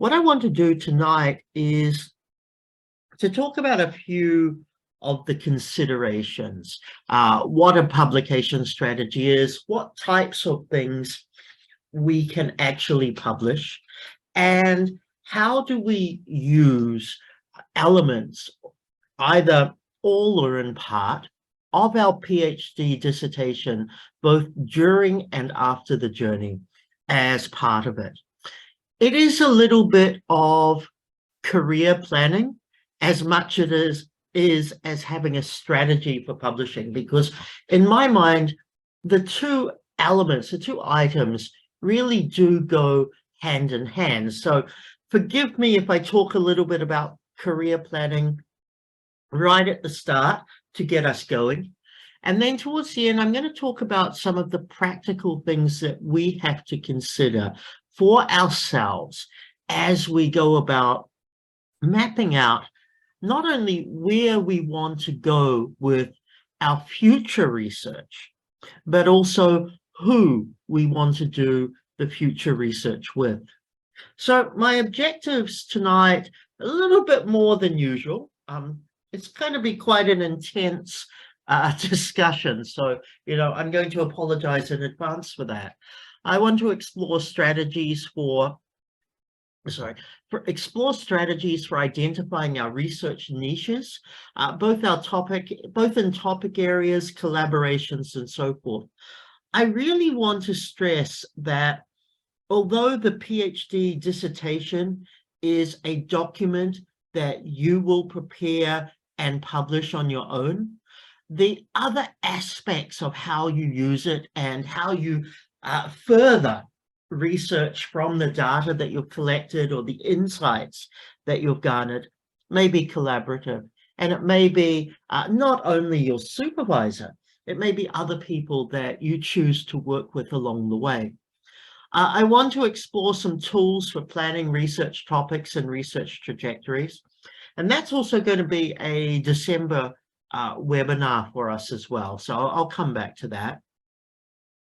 What I want to do tonight is to talk about a few of the considerations, what a publication strategy is, what types of things we can actually publish, and how do we use elements, either all or in part, of our PhD dissertation, both during and after the journey as part of it. It is a little bit of career planning as much as as having a strategy for publishing, because in my mind, the two elements, the two items really do go hand in hand. So forgive me if I talk a little bit about career planning right at the start to get us going. And then towards the end, I'm going to talk about some of the practical things that we have to consider for ourselves as we go about mapping out not only where we want to go with our future research, but also who we want to do the future research with. So my objectives tonight, a little bit more than usual. It's going to be quite an intense discussion. So, I'm going to apologize in advance for that. I want to explore strategies for identifying our research niches, both in topic areas, collaborations, and so forth. I really want to stress that although the PhD dissertation is a document that you will prepare and publish on your own, the other aspects of how you use it and how you further research from the data that you've collected or the insights that you've garnered may be collaborative. And it may be not only your supervisor, it may be other people that you choose to work with along the way. I want to explore some tools for planning research topics and research trajectories. And that's also going to be a December webinar for us as well. So I'll come back to that.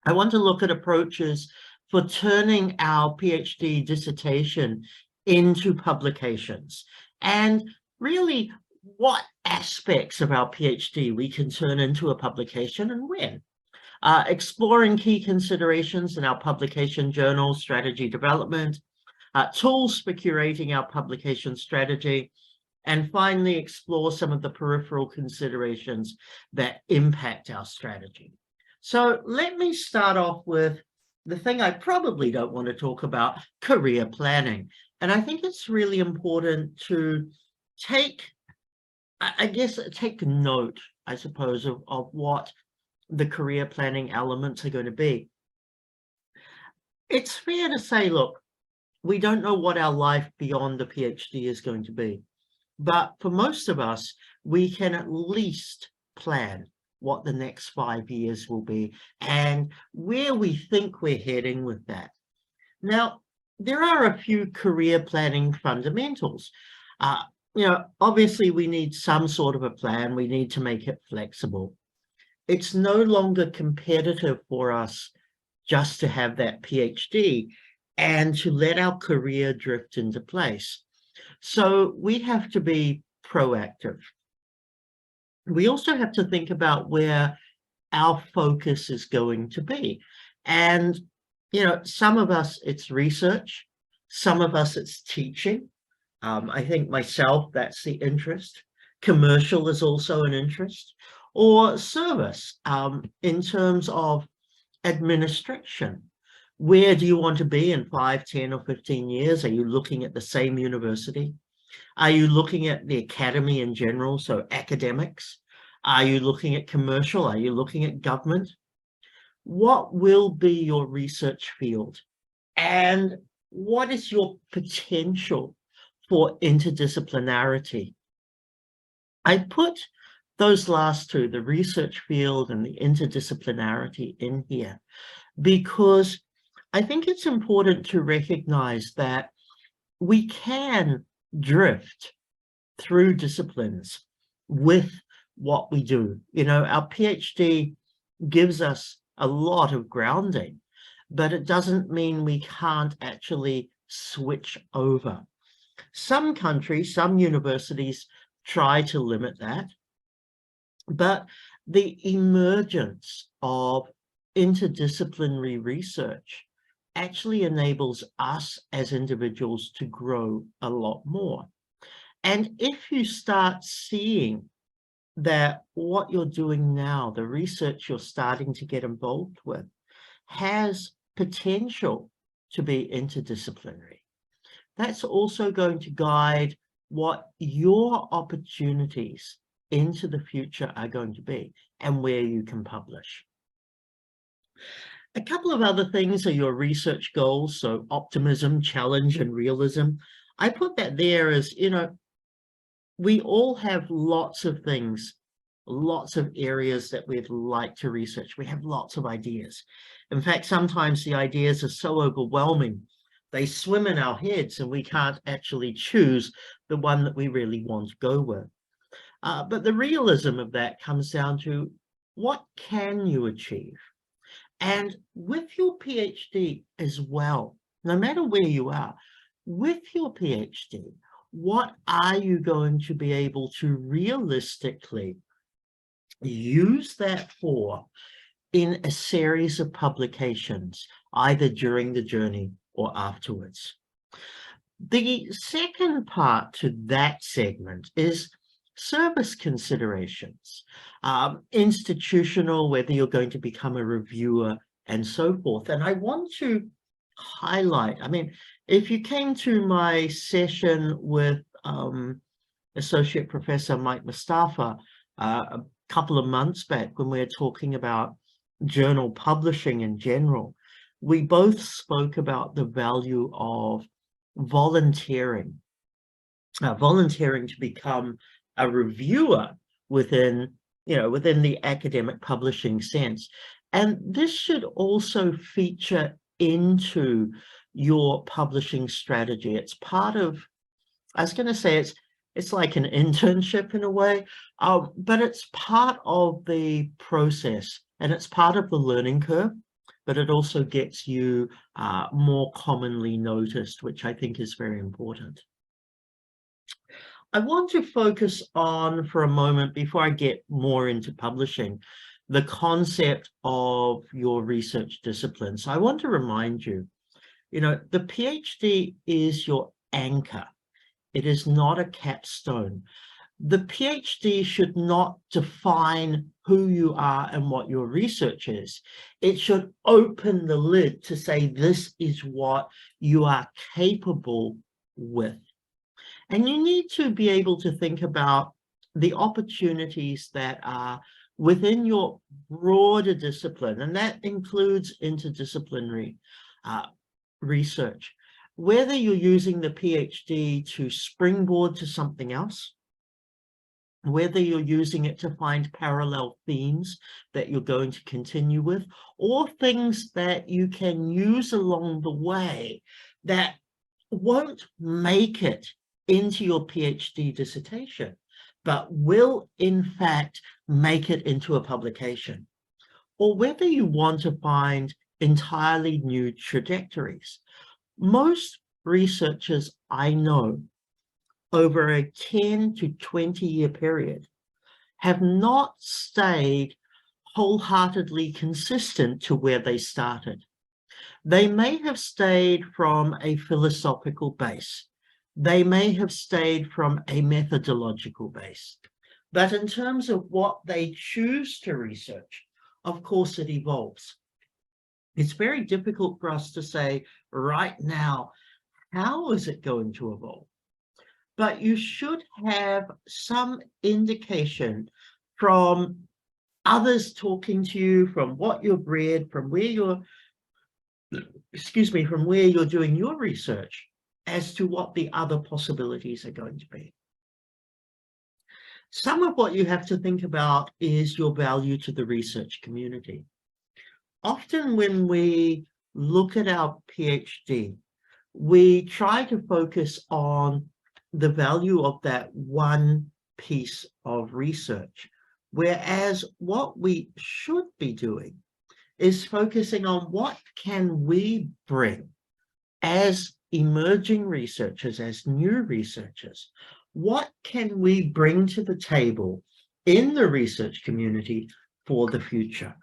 I want to look at approaches for turning our PhD dissertation into publications, and really what aspects of our PhD we can turn into a publication and when. Exploring key considerations in our publication journal strategy development, tools for curating our publication strategy, and finally explore some of the peripheral considerations that impact our strategy. So let me start off with the thing I probably don't want to talk about, career planning. And I think it's really important to take note, I suppose, of what the career planning elements are going to be. It's fair to say, look, we don't know what our life beyond the PhD is going to be. But for most of us, we can at least plan what the next 5 years will be and where we think we're heading with that. Now, there are a few career planning fundamentals. Obviously we need some sort of a plan. We need to make it flexible. It's no longer competitive for us just to have that PhD and to let our career drift into place. So we have to be proactive. We also have to think about where our focus is going to be. And, some of us, it's research. Some of us, it's teaching. I think myself, that's the interest. Commercial is also an interest. Or service in terms of administration. Where do you want to be in 5, 10, or 15 years? Are you looking at the same university? Are you looking at the academy in general, so academics? Are you looking at commercial? Are you looking at government? What will be your research field? And what is your potential for interdisciplinarity? I put those last two, the research field and the interdisciplinarity, in here because I think it's important to recognize that we can drift through disciplines with what we do. Our PhD gives us a lot of grounding, but it doesn't mean we can't actually switch over. Some countries, some universities try to limit that, but the emergence of interdisciplinary research actually enables us as individuals to grow a lot more. And if you start seeing that what you're doing now, the research you're starting to get involved with, has potential to be interdisciplinary, that's also going to guide what your opportunities into the future are going to be and where you can publish. A couple of other things are your research goals, so optimism, challenge, and realism. I put that there as, we all have lots of things, lots of areas that we'd like to research. We have lots of ideas. In fact, sometimes the ideas are so overwhelming, they swim in our heads and we can't actually choose the one that we really want to go with. But the realism of that comes down to, what can you achieve? And with your PhD as well, no matter where you are, with your PhD, what are you going to be able to realistically use that for in a series of publications, either during the journey or afterwards? The second part to that segment is service considerations, institutional, whether you're going to become a reviewer and so forth. And I want to highlight, if you came to my session with Associate Professor Mike Mustafa a couple of months back when we were talking about journal publishing in general, we both spoke about the value of volunteering to become a reviewer within the academic publishing sense. And this should also feature into your publishing strategy. It's part of, I was going to say, it's like an internship in a way, but it's part of the process and it's part of the learning curve, but it also gets you more commonly noticed, which I think is very important. I want to focus on, for a moment, before I get more into publishing, the concept of your research discipline. So I want to remind you, the PhD is your anchor. It is not a capstone. The PhD should not define who you are and what your research is. It should open the lid to say, this is what you are capable with. And you need to be able to think about the opportunities that are within your broader discipline, and that includes interdisciplinary research. Whether you're using the PhD to springboard to something else, whether you're using it to find parallel themes that you're going to continue with, or things that you can use along the way that won't make it into your PhD dissertation, but will in fact make it into a publication, or whether you want to find entirely new trajectories. Most researchers I know over a 10 to 20 year period have not stayed wholeheartedly consistent to where they started. They may have stayed from a philosophical base. They may have stayed from a methodological base. But in terms of what they choose to research, of course, it evolves. It's very difficult for us to say right now, how is it going to evolve? But you should have some indication from others talking to you, from what you've read, from where you're, from where you're doing your research, as to what the other possibilities are going to be. Some of what you have to think about is your value to the research community. Often when we look at our PhD, we try to focus on the value of that one piece of research, whereas what we should be doing is focusing on what can we bring as emerging researchers, as new researchers, what can we bring to the table in the research community for the future?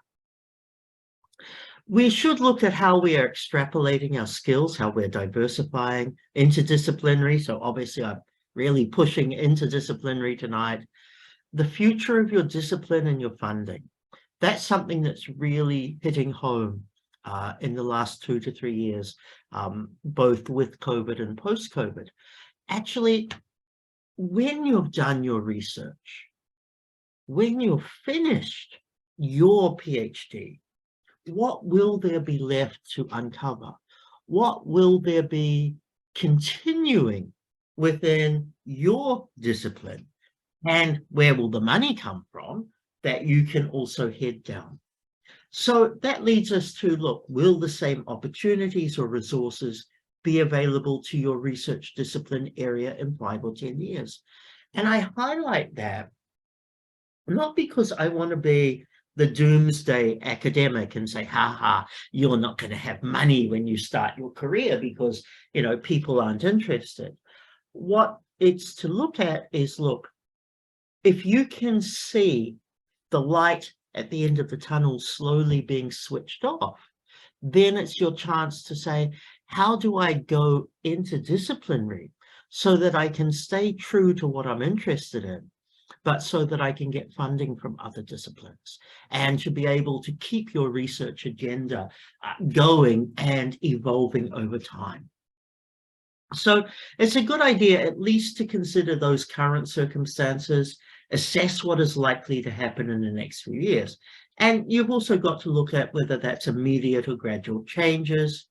We should look at how we are extrapolating our skills, how we're diversifying interdisciplinary. So obviously I'm really pushing interdisciplinary tonight. The future of your discipline and your funding. That's something that's really hitting home in the last 2 to 3 years, both with COVID and post-COVID. Actually, when you've done your research, when you've finished your PhD, what will there be left to uncover? What will there be continuing within your discipline? And where will the money come from that you can also head down? So that leads us to, look, will the same opportunities or resources be available to your research discipline area in 5 or 10 years? And I highlight that not because I want to be the doomsday academic and say, you're not going to have money when you start your career because, you know, people aren't interested. What it's to look at is, look, if you can see the light at the end of the tunnel slowly being switched off, then it's your chance to say, how do I go interdisciplinary so that I can stay true to what I'm interested in, but so that I can get funding from other disciplines and to be able to keep your research agenda going and evolving over time. So it's a good idea at least to consider those current circumstances, assess what is likely to happen in the next few years. And you've also got to look at whether that's immediate or gradual changes.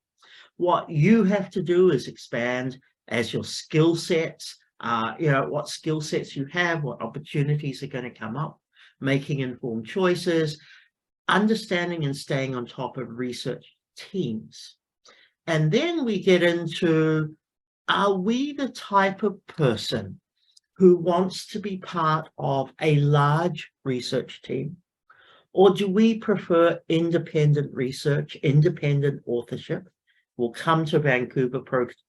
What you have to do is expand as your skill sets, what skill sets you have, what opportunities are going to come up, making informed choices, understanding and staying on top of research teams. And then we get into, are we the type of person who wants to be part of a large research team? Or do we prefer independent research, independent authorship? We'll come to Vancouver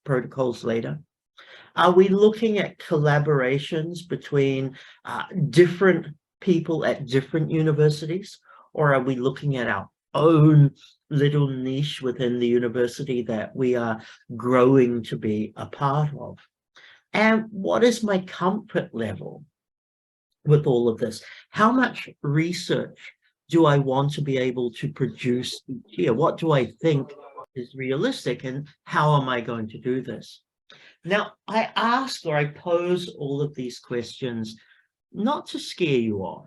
protocols later. Are we looking at collaborations between different people at different universities? Or are we looking at our own little niche within the university that we are growing to be a part of? And what is my comfort level with all of this? How much research do I want to be able to produce each year? What do I think is realistic, and how am I going to do this? Now, I pose all of these questions not to scare you off,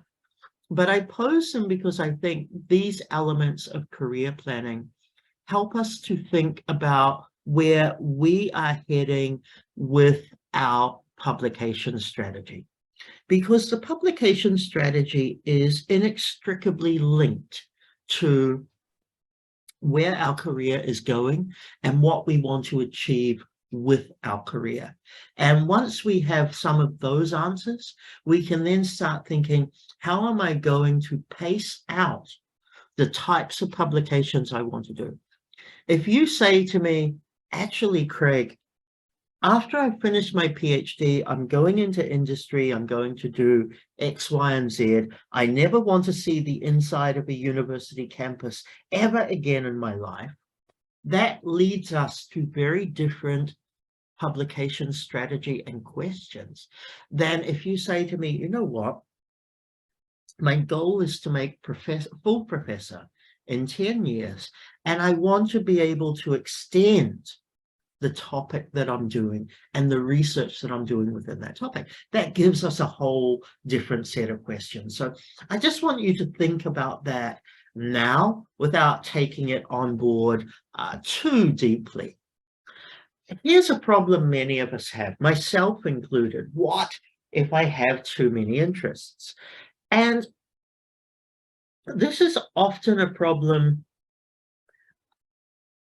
but I pose them because I think these elements of career planning help us to think about where we are heading with our publication strategy. Because the publication strategy is inextricably linked to where our career is going and what we want to achieve with our career. And once we have some of those answers, we can then start thinking, how am I going to pace out the types of publications I want to do? If you say to me, actually, Craig, after I finish my PhD, I'm going into industry, I'm going to do X, Y, and Z. I never want to see the inside of a university campus ever again in my life. That leads us to very different publication strategy and questions than if you say to me, you know what, my goal is to make full professor in 10 years, and I want to be able to extend the topic that I'm doing and the research that I'm doing within that topic. That gives us a whole different set of questions. So I just want you to think about that now without taking it on board too deeply. Here's a problem many of us have, myself included. What if I have too many interests? And this is often a problem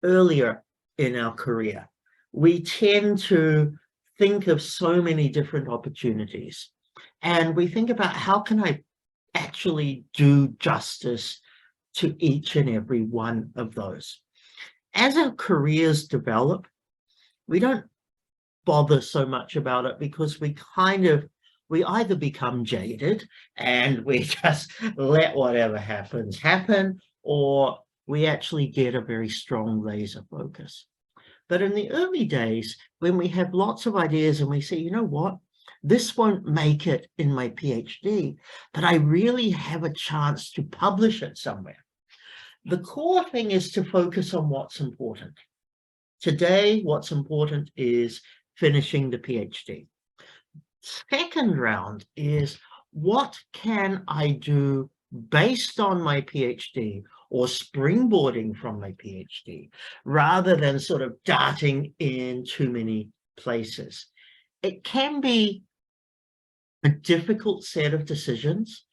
earlier in our career. We tend to think of so many different opportunities, and we think about how can I actually do justice to each and every one of those. As our careers develop, we don't bother so much about it because we either become jaded and we just let whatever happens happen, or we actually get a very strong laser focus. But in the early days, when we have lots of ideas and we say, you know what, this won't make it in my PhD, but I really have a chance to publish it somewhere. The core thing is to focus on what's important. Today, what's important is finishing the PhD. Second round is, what can I do based on my PhD or springboarding from my PhD, rather than sort of darting in too many places. It can be a difficult set of decisions,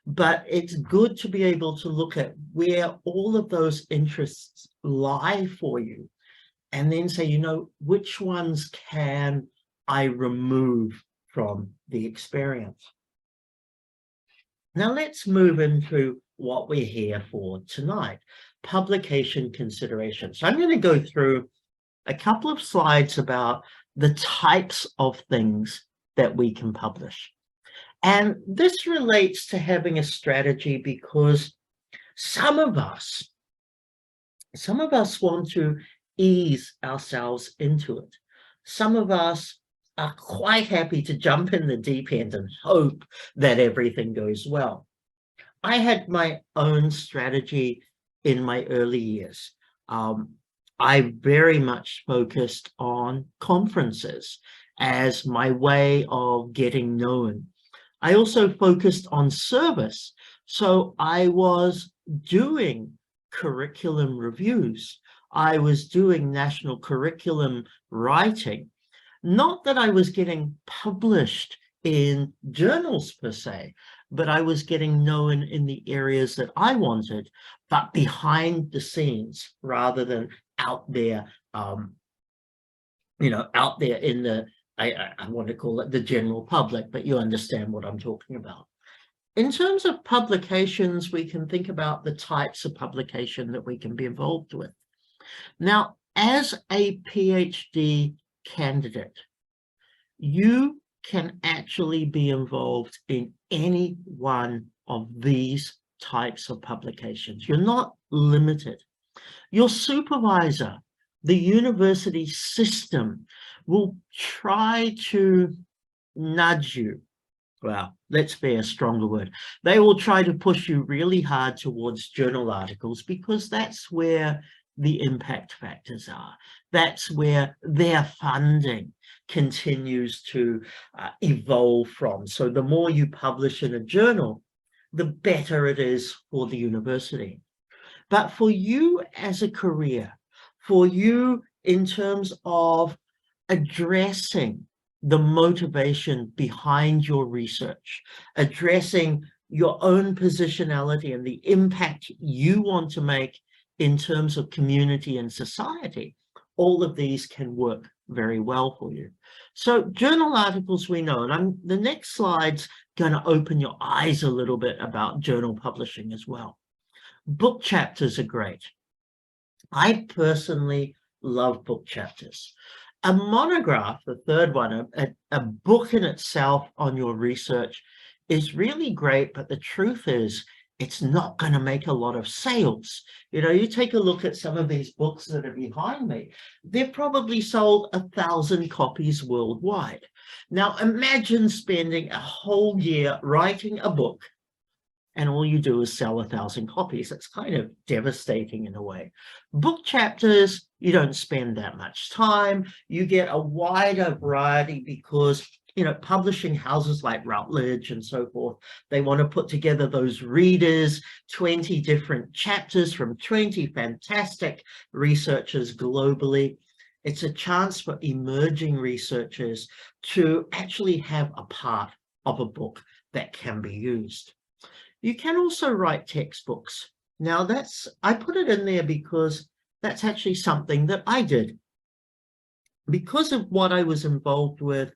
but it's good to be able to look at where all of those interests lie for you, and then say, you know, which ones can I remove from the experience? Now let's move into what we're here for tonight, publication considerations. So I'm going to go through a couple of slides about the types of things that we can publish. And this relates to having a strategy, because some of us want to ease ourselves into it. Some of us are quite happy to jump in the deep end and hope that everything goes well. I had my own strategy in my early years. I very much focused on conferences as my way of getting known. I also focused on service. So I was doing curriculum reviews. I was doing national curriculum writing. Not that I was getting published in journals per se, but I was getting known in the areas that I wanted, but behind the scenes rather than out there, out there in the, I want to call it the general public, but you understand what I'm talking about. In terms of publications, we can think about the types of publication that we can be involved with. Now, as a PhD candidate, you can actually be involved in any one of these types of publications. You're not limited. Your supervisor, the university system, will try to nudge you. Well, let's be a stronger word. They will try to push you really hard towards journal articles, because that's where the impact factors are. That's where their funding continues to evolve from. So the more you publish in a journal, the better it is for the university. But for you as a career, for you in terms of addressing the motivation behind your research, addressing your own positionality and the impact you want to make in terms of community and society, all of these can work very well for you. So journal articles we know, and the next slide's going to open your eyes a little bit about journal publishing as well. Book chapters are great. I personally love book chapters. A monograph, the third one, a book in itself on your research is really great, but the truth is it's not going to make a lot of sales. You know, you take a look at some of these books that are behind me, they've probably sold 1,000 copies worldwide. Now imagine spending a whole year writing a book and all you do is sell 1,000 copies. It's kind of devastating in a way. Book chapters, you don't spend that much time. You get a wider variety because, you know, publishing houses like Routledge and so forth, they want to put together those readers, 20 different chapters from 20 fantastic researchers globally. It's a chance for emerging researchers to actually have a part of a book that can be used. You can also write textbooks. Now I put it in there because that's actually something that I did. Because of what I was involved with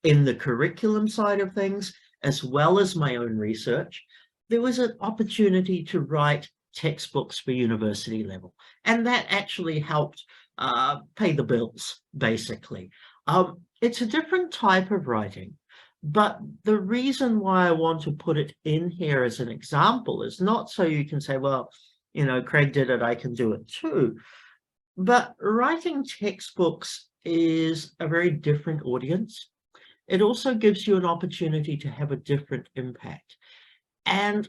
in the curriculum side of things, as well as my own research, there was an opportunity to write textbooks for university level. And that actually helped pay the bills, basically. It's a different type of writing, but the reason why I want to put it in here as an example is not so you can say, well, you know, Craig did it, I can do it too. But writing textbooks is a very different audience. It also gives you an opportunity to have a different impact. And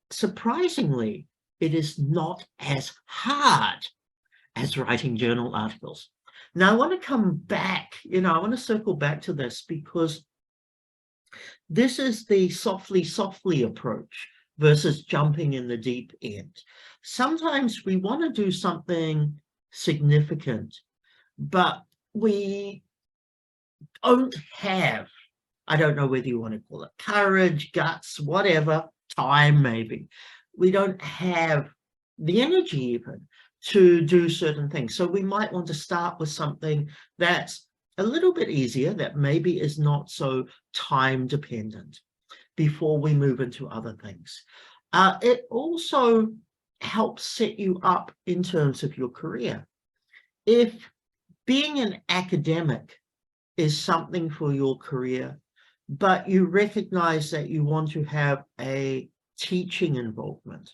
surprisingly, it is not as hard as writing journal articles. Now, I want to come back, you know, I want to circle back to this because this is the softly approach versus jumping in the deep end. Sometimes we want to do something significant, but we don't have, I don't know whether you want to call it courage, guts, whatever, time maybe. We don't have the energy even to do certain things. So we might want to start with something that's a little bit easier, that maybe is not so time dependent before we move into other things. It also helps set you up in terms of your career. If being an academic is something for your career, but you recognize that you want to have a teaching involvement,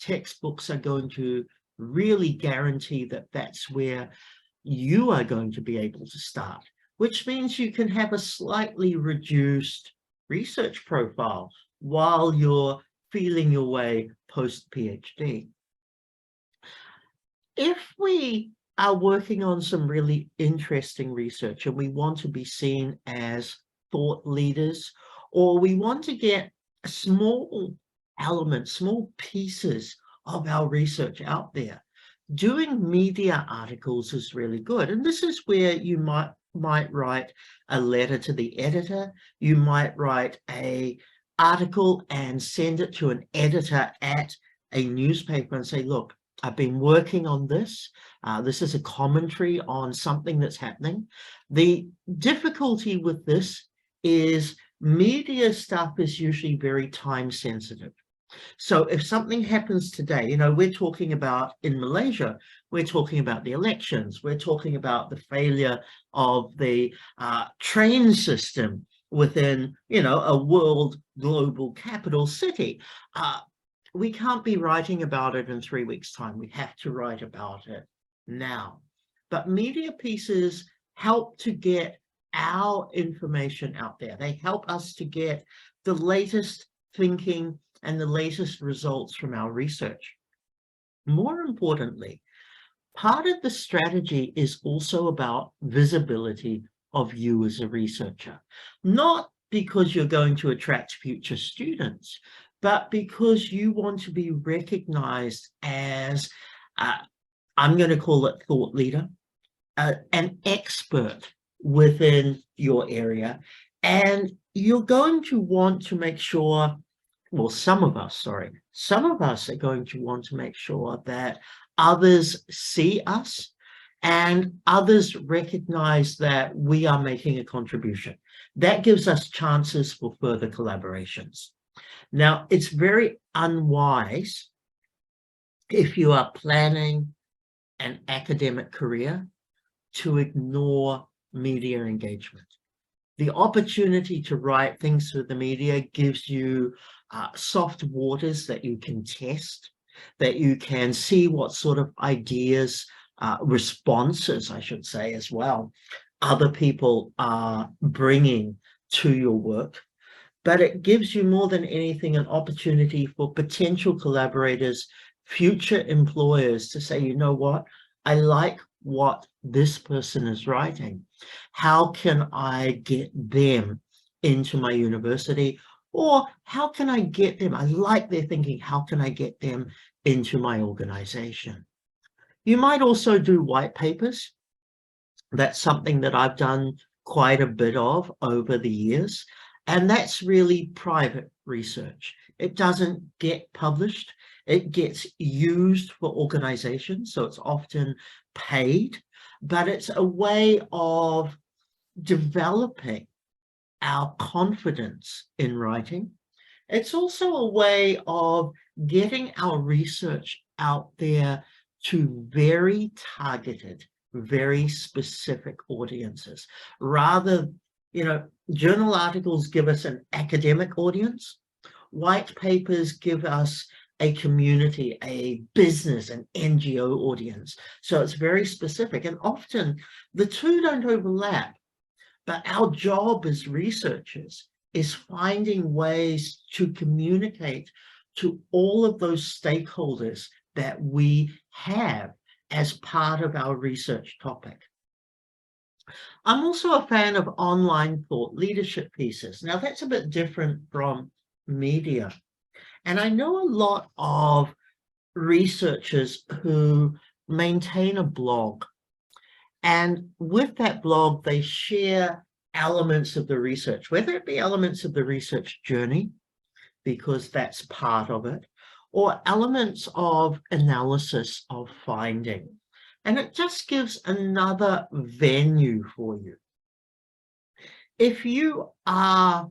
textbooks are going to really guarantee that that's where you are going to be able to start, which means you can have a slightly reduced research profile while you're feeling your way post-PhD. If we are working on some really interesting research and we want to be seen as thought leaders, or we want to get small elements, small pieces of our research out there, doing media articles is really good. And this is where you might write a letter to the editor. You might write an article and send it to an editor at a newspaper and say, look, I've been working on this. This is a commentary on something that's happening. The difficulty with this is media stuff is usually very time sensitive. So if something happens today, you know, we're talking about in Malaysia, we're talking about the elections, we're talking about the failure of the train system within, you know, a world global capital city. We can't be writing about it in 3 weeks' time. We have to write about it now. But media pieces help to get our information out there. They help us to get the latest thinking and the latest results from our research. More importantly, part of the strategy is also about visibility of you as a researcher, not because you're going to attract future students, but because you want to be recognized as, I'm going to call it thought leader, an expert within your area. And you're going to want to make sure, well, some of us are going to want to make sure that others see us and others recognize that we are making a contribution. That gives us chances for further collaborations. Now, it's very unwise if you are planning an academic career to ignore media engagement. The opportunity to write things for the media gives you soft waters that you can test, that you can see what sort of ideas, responses, I should say as well, other people are bringing to your work. But it gives you more than anything an opportunity for potential collaborators, future employers to say, you know what, I like what this person is writing. How can I get them into my university? Or how can I get them? I like their thinking. How can I get them into my organization? You might also do white papers. That's something that I've done quite a bit of over the years. And that's really private research. It doesn't get published. It gets used for organizations, so it's often paid, but it's a way of developing our confidence in writing. It's also a way of getting our research out there to very targeted very specific audiences. Rather, journal articles give us an academic audience. White papers give us a community, a business, an NGO audience. So it's very specific, and often the two don't overlap. But our job as researchers is finding ways to communicate to all of those stakeholders that we have as part of our research topic. I'm also a fan of online thought leadership pieces. Now, that's a bit different from media. And I know a lot of researchers who maintain a blog. And with that blog, they share elements of the research, whether it be elements of the research journey, because that's part of it, or elements of analysis of finding. And it just gives another venue for you. If you are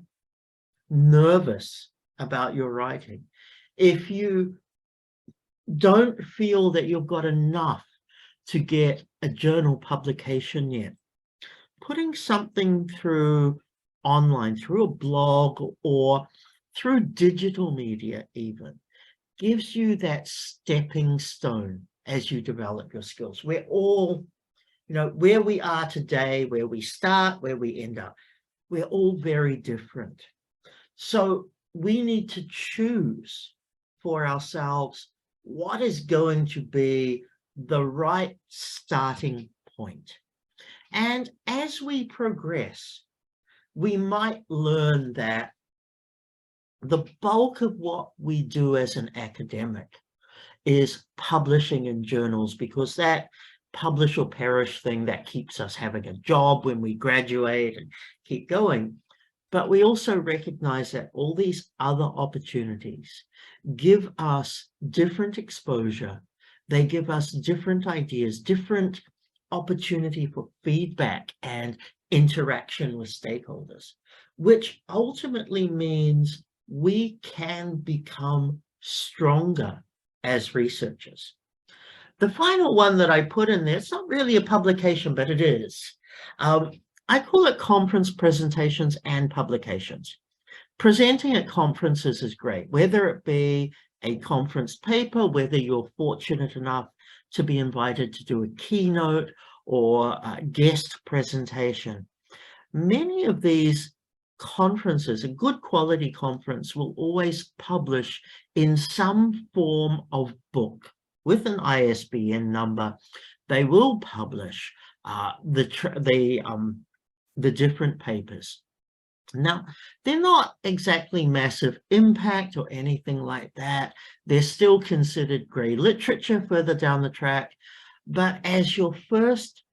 nervous about your writing, if you don't feel that you've got enough to get a journal publication yet, putting something through online, through a blog or through digital media even, gives you that stepping stone as you develop your skills. We're all, where we are today, where we start, where we end up, we're all very different. So we need to choose for ourselves what is going to be the right starting point. And as we progress, we might learn that the bulk of what we do as an academic is publishing in journals, because that publish or perish thing, that keeps us having a job when we graduate and keep going. But we also recognize that all these other opportunities give us different exposure. They give us different ideas, different opportunity for feedback and interaction with stakeholders, which ultimately means we can become stronger as researchers. The final one that I put in there, it's not really a publication, but it is. I call it conference presentations and publications. Presenting at conferences is great, whether it be a conference paper, whether you're fortunate enough to be invited to do a keynote or a guest presentation. Many of these conferences, a good quality conference, will always publish in some form of book with an ISBN number. They will publish the different papers. Now, they're not exactly massive impact or anything like that. They're still considered grey literature further down the track. But as your first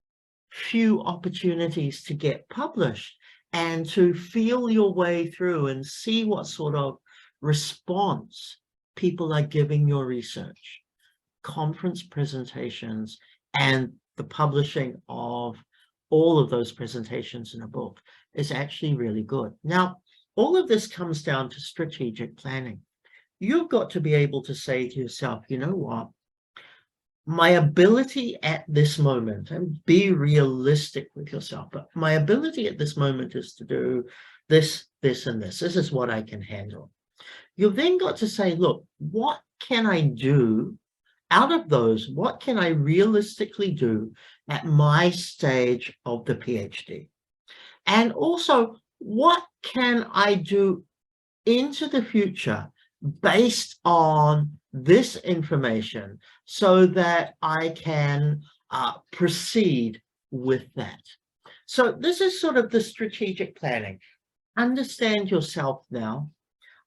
few opportunities to get published and to feel your way through and see what sort of response people are giving your research, conference presentations and the publishing of all of those presentations in a book is actually really good. Now, all of this comes down to strategic planning. You've got to be able to say to yourself, you know what? My ability at this moment, and be realistic with yourself, but my ability at this moment is to do this, this, and this. This is what I can handle. You've then got to say, look, what can I do out of those? What can I realistically do at my stage of the PhD? And also, what can I do into the future based on this information so that I can proceed with that? So this is sort of the strategic planning. Understand yourself now.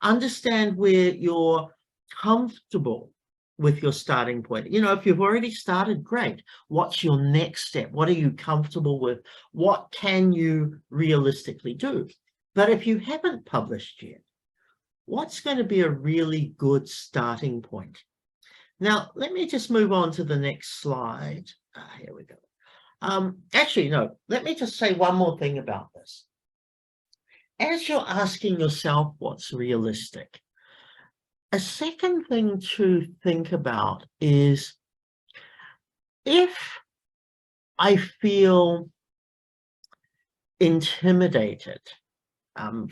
Understand where you're comfortable with your starting point. If you've already started, great. What's your next step? What are you comfortable with? What can you realistically do? But if you haven't published yet, what's going to be a really good starting point? Now, let me just move on to the next slide. Here we go. Actually, no, let me just say one more thing about this. As you're asking yourself what's realistic, a second thing to think about is, if I feel intimidated,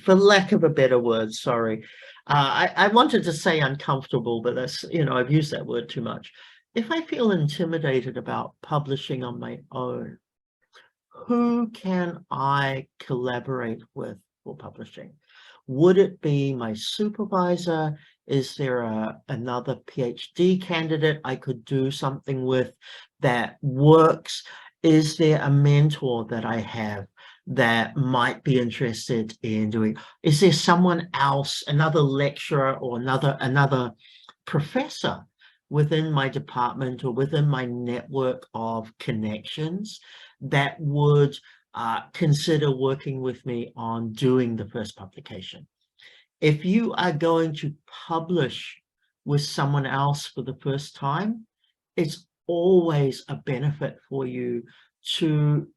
for lack of a better word, sorry. I wanted to say uncomfortable, but that's, I've used that word too much. If I feel intimidated about publishing on my own, who can I collaborate with for publishing? Would it be my supervisor? Is there another PhD candidate I could do something with that works? Is there a mentor that I have that might be interested in doing? Is there someone else, another lecturer or another professor within my department or within my network of connections that would consider working with me on doing the first publication? If you are going to publish with someone else for the first time, it's always a benefit for you to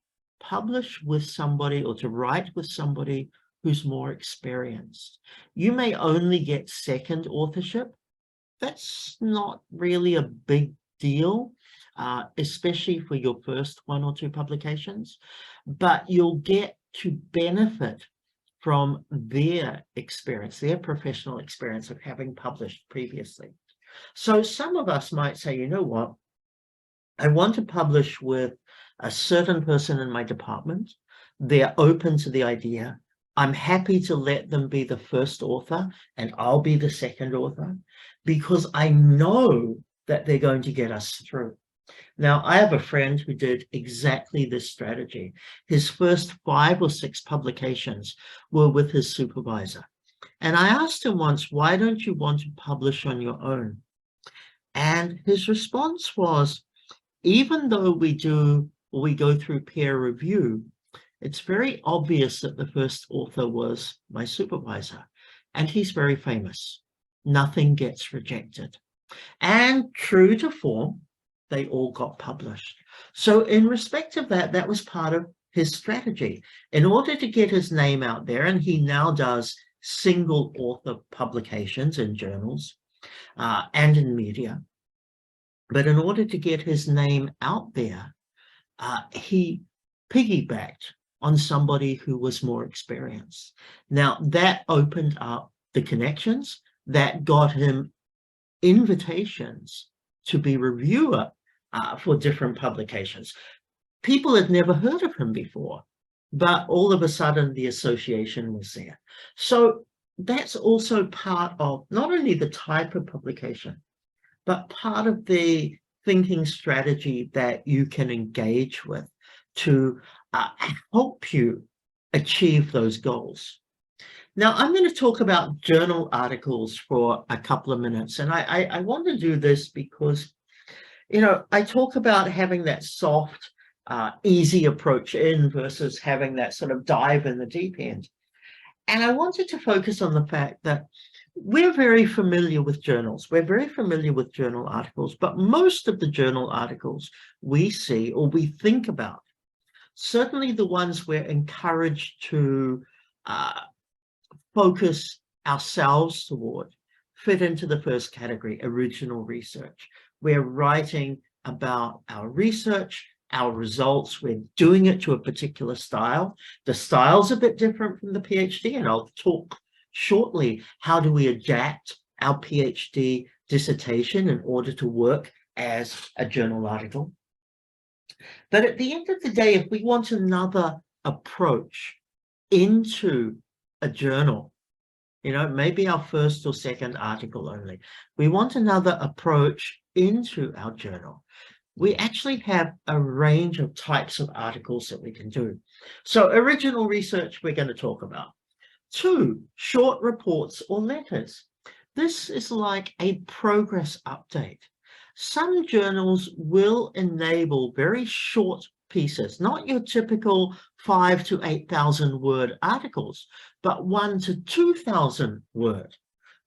publish with somebody or to write with somebody who's more experienced. You may only get second authorship. That's not really a big deal, especially for your first 1 or 2 publications, but you'll get to benefit from their experience, their professional experience of having published previously. So some of us might say, you know what, I want to publish with a certain person in my department. They're open to the idea. I'm happy to let them be the first author and I'll be the second author because I know that they're going to get us through. Now, I have a friend who did exactly this strategy. His first 5 or 6 publications were with his supervisor. And I asked him once, why don't you want to publish on your own? And his response was, even though we go through peer review, it's very obvious that the first author was my supervisor, and he's very famous. Nothing gets rejected. And true to form, they all got published. So in respect of that, that was part of his strategy. In order to get his name out there, and he now does single author publications in journals and in media, but in order to get his name out there, he piggybacked on somebody who was more experienced. Now, that opened up the connections, that got him invitations to be reviewer for different publications. People had never heard of him before, but all of a sudden the association was there. So that's also part of not only the type of publication, but part of the thinking strategy that you can engage with to help you achieve those goals. Now, I'm going to talk about journal articles for a couple of minutes, and I want to do this because, I talk about having that soft, easy approach in versus having that sort of dive in the deep end. And I wanted to focus on the fact that we're very familiar with journals. We're very familiar with journal articles, but most of the journal articles we see or we think about, certainly the ones we're encouraged to focus ourselves toward, fit into the first category, original research. We're writing about our research, our results. We're doing it to a particular style. The style's a bit different from the PhD, and I'll talk shortly how do we adapt our PhD dissertation in order to work as a journal article. But at the end of the day, if we want another approach into a journal, maybe our first or second article only, we want another approach into our journal, we actually have a range of types of articles that we can do. So original research we're going to talk about. 2, short reports or letters. This is like a progress update. Some journals will enable very short pieces, not your typical 5,000 to 8,000 word articles, but 1,000 to 2,000 word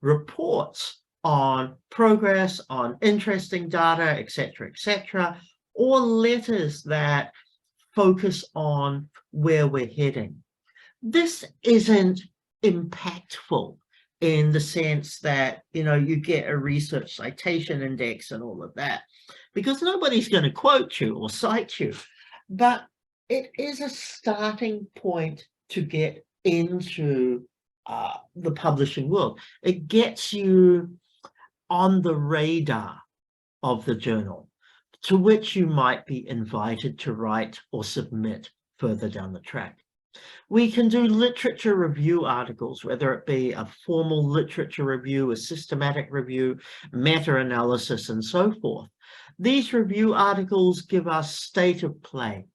reports on progress, on interesting data, etc., or letters that focus on where we're heading. This isn't impactful in the sense that, you get a research citation index and all of that, because nobody's going to quote you or cite you. but it is a starting point to get into the publishing world. It gets you on the radar of the journal, to which you might be invited to write or submit further down the track. We can do literature review articles, whether it be a formal literature review, a systematic review, meta-analysis, and so forth. These review articles give us state of play.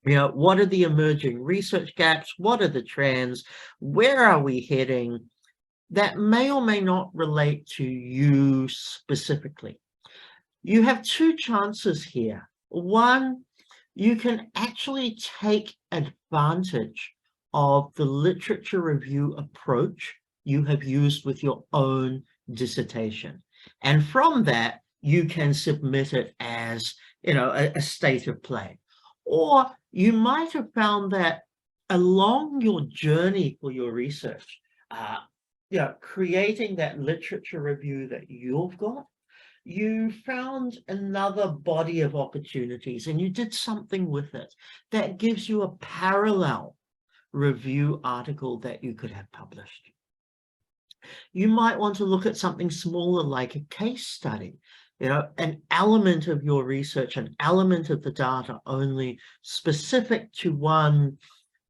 You know, what are the emerging research gaps? What are the trends? Where are we heading? That may or may not relate to you specifically. You have two chances here. One, you can actually take advantage of the literature review approach you have used with your own dissertation. And from that, you can submit it as, you know, a state of play. Or you might have found that along your journey for your research, you know, creating that literature review that you've got, you found another body of opportunities and you did something with it that gives you a parallel review article that you could have published. You might want to look at something smaller like a case study, you know, an element of your research, an element of the data only specific to one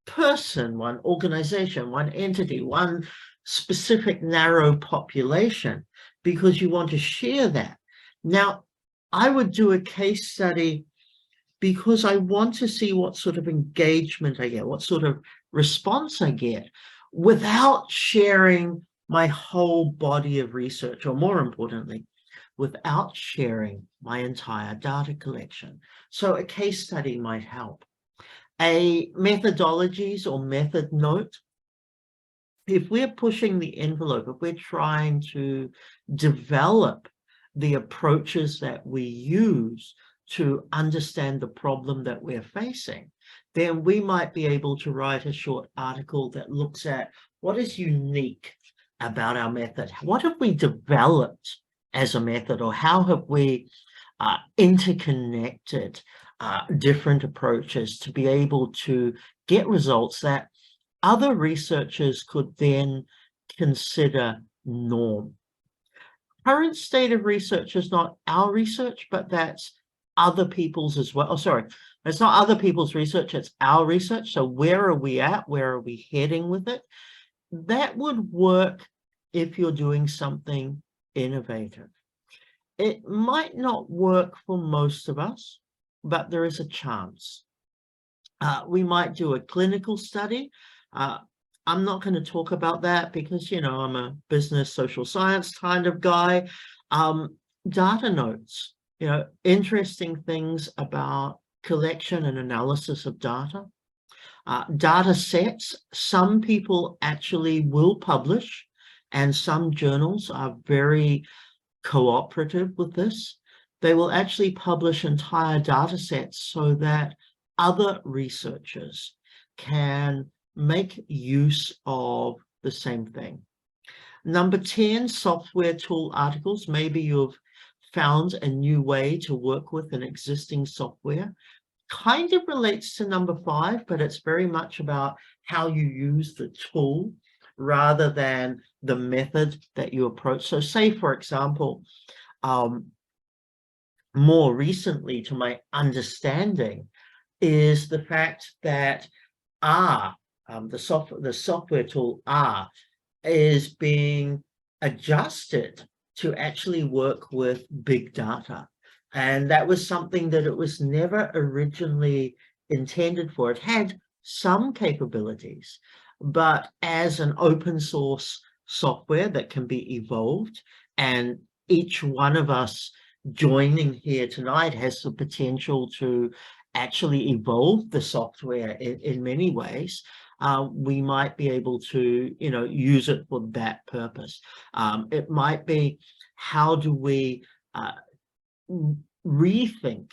person, one organization, one entity, one specific narrow population, because you want to share that. Now, I would do a case study because I want to see what sort of engagement I get, what sort of response I get, without sharing my whole body of research, or more importantly, without sharing my entire data collection. So a case study might help. A methodologies or method note, if we're pushing the envelope, if we're trying to develop the approaches that we use to understand the problem that we're facing, then we might be able to write a short article that looks at what is unique about our method. What have we developed as a method, or how have we interconnected different approaches to be able to get results that other researchers could then consider norm. Current state of research is not our research, but that's other people's as well. Oh, sorry, it's not other people's research, it's our research. So where are we at? Where are we heading with it? That would work if you're doing something innovative. It might not work for most of us, but there is a chance. We might do a clinical study. I'm not going to talk about that because, you know, I'm a business social science kind of guy. Data notes, you know, interesting things about collection and analysis of data. Data sets, some people actually will publish, and some journals are very cooperative with this. They will actually publish entire data sets so that other researchers can make use of the same thing. Number 10, software tool articles. Maybe you've found a new way to work with an existing software. Kind of relates to number 5, but it's very much about how you use the tool rather than the method that you approach. So say, for example, more recently, to my understanding, is the fact that R, the software tool R, is being adjusted to actually work with big data. And that was something that it was never originally intended for. It had some capabilities, but as an open source software that can be evolved, and each one of us joining here tonight has the potential to actually evolve the software in many ways, we might be able to, you know, use it for that purpose. It might be, how do we rethink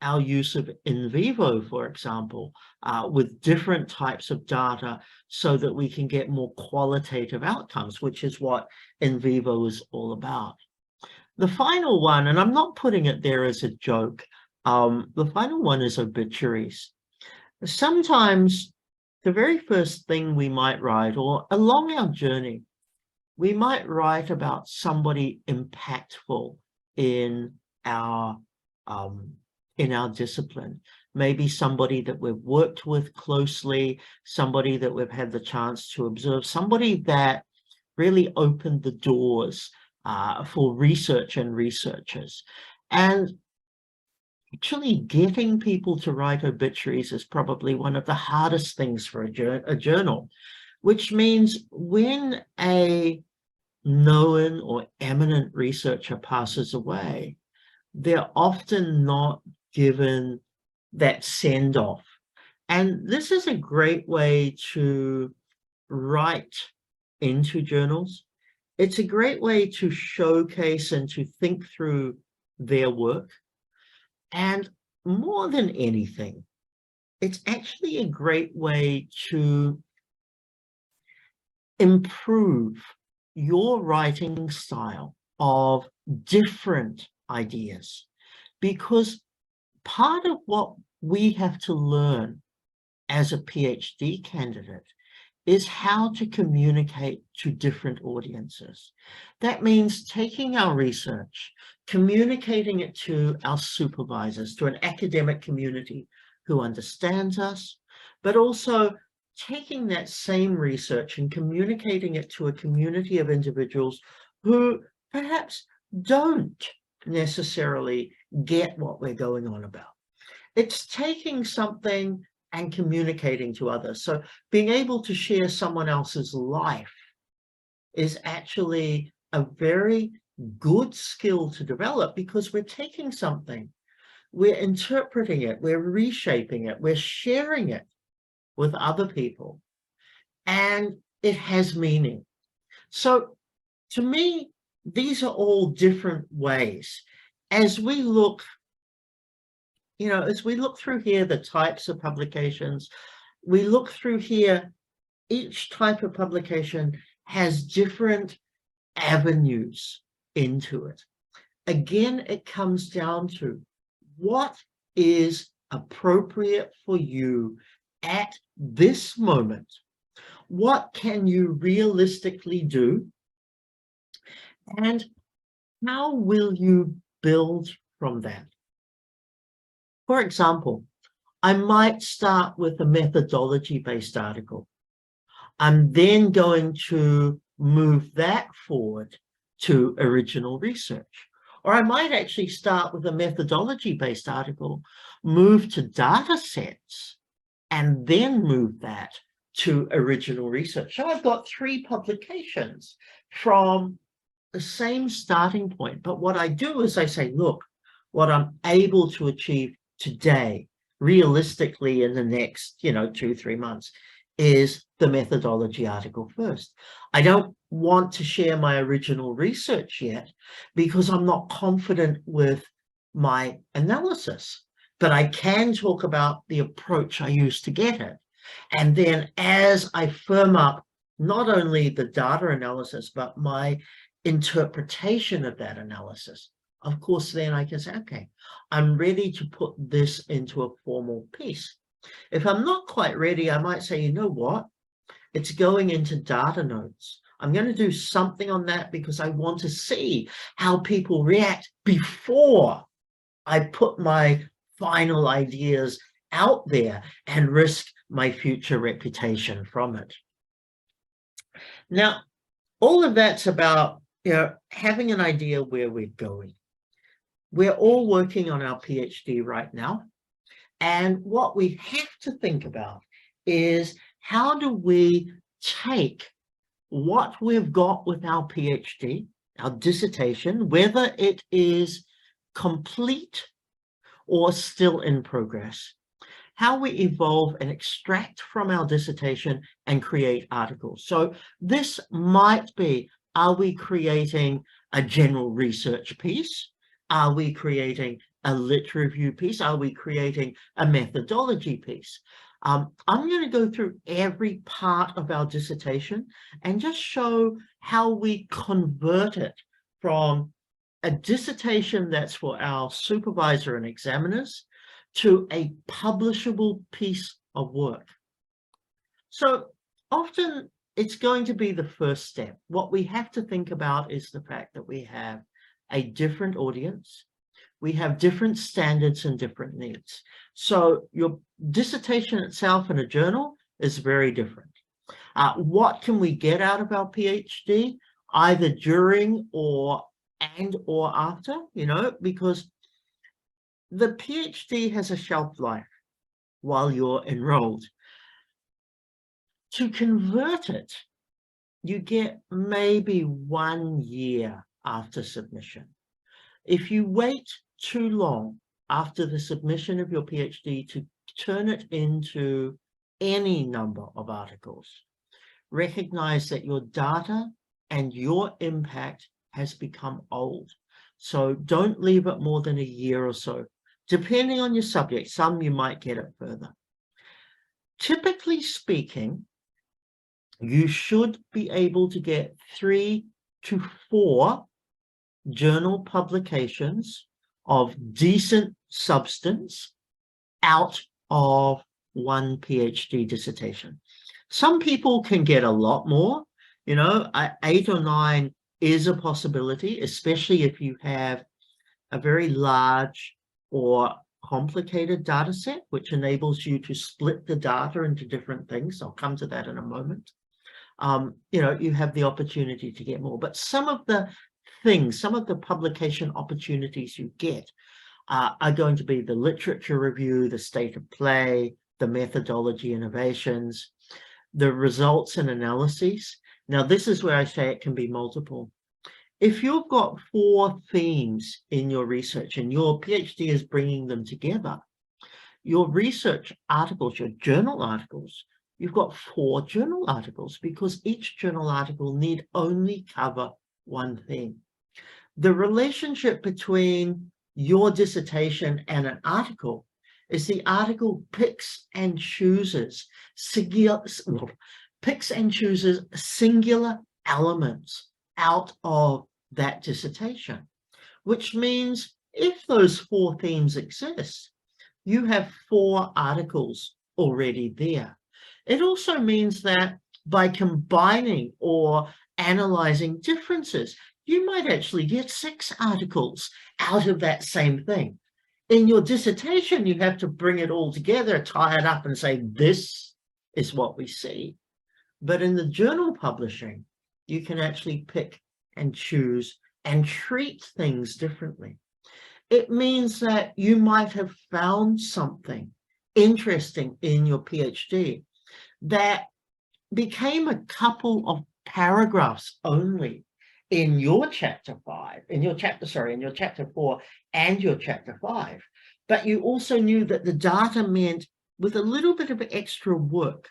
our use of NVivo, for example, with different types of data so that we can get more qualitative outcomes, which is what NVivo is all about. The final one, and I'm not putting it there as a joke, The final one is obituaries. Sometimes the very first thing we might write, or along our journey, we might write about somebody impactful in our discipline. Maybe somebody that we've worked with closely, somebody that we've had the chance to observe, somebody that really opened the doors for research and researchers. And actually getting people to write obituaries is probably one of the hardest things for a journal, which means when a known or eminent researcher passes away, they're often not given that send-off. And this is a great way to write into journals. It's a great way to showcase and to think through their work. And more than anything, it's actually a great way to improve your writing style of different ideas, because part of what we have to learn as a PhD candidate is how to communicate to different audiences. That means taking our research, communicating it to our supervisors, to an academic community who understands us, but also taking that same research and communicating it to a community of individuals who perhaps don't necessarily get what we're going on about. It's taking something and communicating to others. So being able to share someone else's life is actually a very good skill to develop, because we're taking something, we're interpreting it, we're reshaping it, we're sharing it with other people, and it has meaning. So to me, these are all different ways. As we look, as we look through here, the types of publications, we look through here, each type of publication has different avenues into it. Again, it comes down to what is appropriate for you at this moment. What can you realistically do? And how will you build from that? For example, I might start with a methodology-based article. I'm then going to move that forward to original research. Or I might actually start with a methodology-based article, move to data sets, and then move that to original research. So I've got 3 publications from the same starting point. But what I do is I say, look, what I'm able to achieve today, realistically in the next, 2-3 months, is the methodology article first. I don't want to share my original research yet because I'm not confident with my analysis, but I can talk about the approach I used to get it. And then as I firm up not only the data analysis, but my interpretation of that analysis, of course, then I can say, okay, I'm ready to put this into a formal piece. If I'm not quite ready, I might say, you know what? It's going into data notes. I'm going to do something on that because I want to see how people react before I put my final ideas out there and risk my future reputation from it. Now, all of that's about, having an idea where we're going. We're all working on our PhD right now. And what we have to think about is, how do we take what we've got with our PhD, our dissertation, whether it is complete or still in progress, how we evolve and extract from our dissertation and create articles. So this might be, are we creating a general research piece? Are we creating a lit review piece? Are we creating a methodology piece? I'm going to go through every part of our dissertation and just show how we convert it from a dissertation that's for our supervisor and examiners, to a publishable piece of work. So often it's going to be the first step. What we have to think about is the fact that we have a different audience. We have different standards and different needs. So your dissertation itself in a journal is very different. What can we get out of our PhD, either during or after, because the PhD has a shelf life while you're enrolled. To convert it, you get maybe 1 year after submission. If you wait too long after the submission of your PhD to turn it into any number of articles, recognize that your data and your impact has become old. So don't leave it more than a year or so. Depending on your subject, some you might get it further. Typically speaking, you should be able to get 3 to 4 journal publications of decent substance out of one PhD dissertation. Some people can get a lot more, 8 or 9 is a possibility, especially if you have a very large or complicated data set, which enables you to split the data into different things. I'll come to that in a moment. You have the opportunity to get more, but some of the publication opportunities you get are going to be the literature review, the state of play, the methodology innovations, the results and analyses. Now, this is where I say it can be multiple. If you've got 4 themes in your research and your PhD is bringing them together, your research articles, your journal articles, you've got 4 journal articles because each journal article need only cover one theme. The relationship between your dissertation and an article is the article picks and chooses singular elements out of that dissertation, which means if those 4 themes exist, you have 4 articles already there. It also means that by combining or analyzing differences, you might actually get 6 articles out of that same thing. In your dissertation, you have to bring it all together, tie it up and say, this is what we see. But in the journal publishing, you can actually pick and choose and treat things differently. It means that you might have found something interesting in your PhD that became a couple of paragraphs only in your chapter 4 and your chapter 5. But you also knew that the data meant with a little bit of extra work,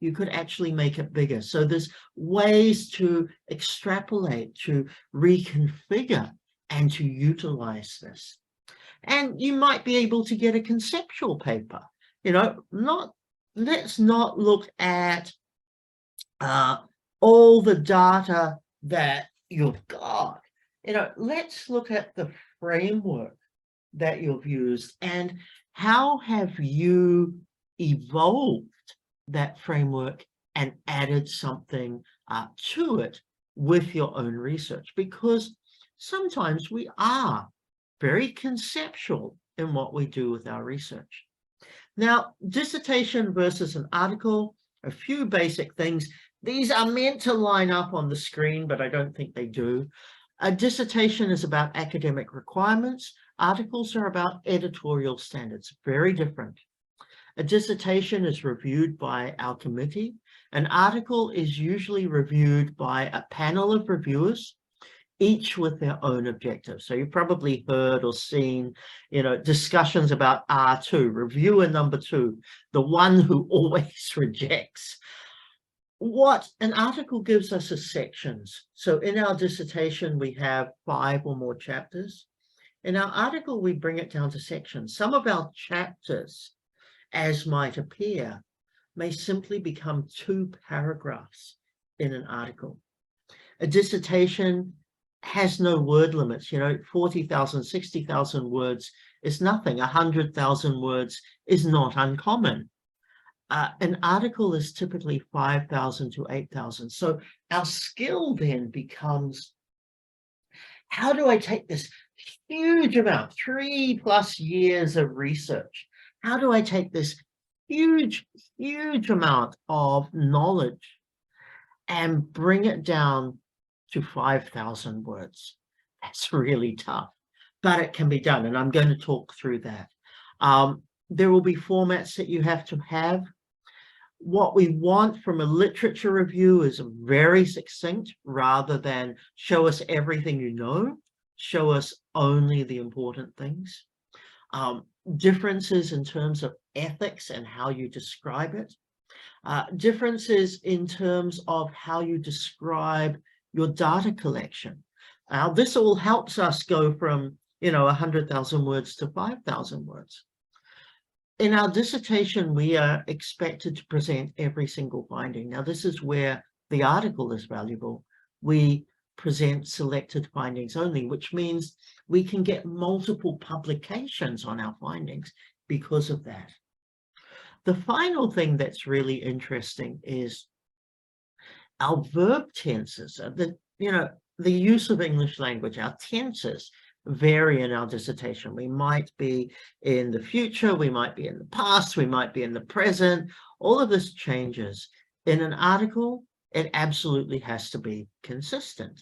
you could actually make it bigger. So there's ways to extrapolate, to reconfigure, and to utilize this. And you might be able to get a conceptual paper. Let's not look at all the data that you've got. Let's look at the framework that you've used and how have you evolved that framework and added something to it with your own research, because sometimes we are very conceptual in what we do with our research. Now, dissertation versus an article, a few basic things. These are meant to line up on the screen, but I don't think they do. A dissertation is about academic requirements. Articles are about editorial standards, very different. A dissertation is reviewed by our committee. An article is usually reviewed by a panel of reviewers, each with their own objectives. So you've probably heard or seen, discussions about R2, reviewer number 2, the one who always rejects. What an article gives us is sections. So in our dissertation, we have 5 or more chapters. In our article, we bring it down to sections. Some of our chapters, as might appear, may simply become 2 paragraphs in an article. A dissertation has no word limits. 40,000, 60,000 words is nothing. 100,000 words is not uncommon. An article is typically 5,000 to 8,000. So our skill then becomes, how do I take this huge amount, 3+ years of research? How do I take this huge amount of knowledge and bring it down to 5,000 words? That's really tough, but it can be done. And I'm going to talk through that. There will be formats that you have to have. What we want from a literature review is very succinct, rather than show us everything you know, show us only the important things. Differences in terms of ethics and how you describe it. Differences in terms of how you describe your data collection. This all helps us go from 100,000 words to 5,000 words. In our dissertation, we are expected to present every single finding. Now, this is where the article is valuable. We present selected findings only, which means we can get multiple publications on our findings because of that. The final thing that's really interesting is our verb tenses. The use of English language, our tenses vary in our dissertation. We might be in the future, we might be in the past, we might be in the present. All of this changes. In an article, it absolutely has to be consistent.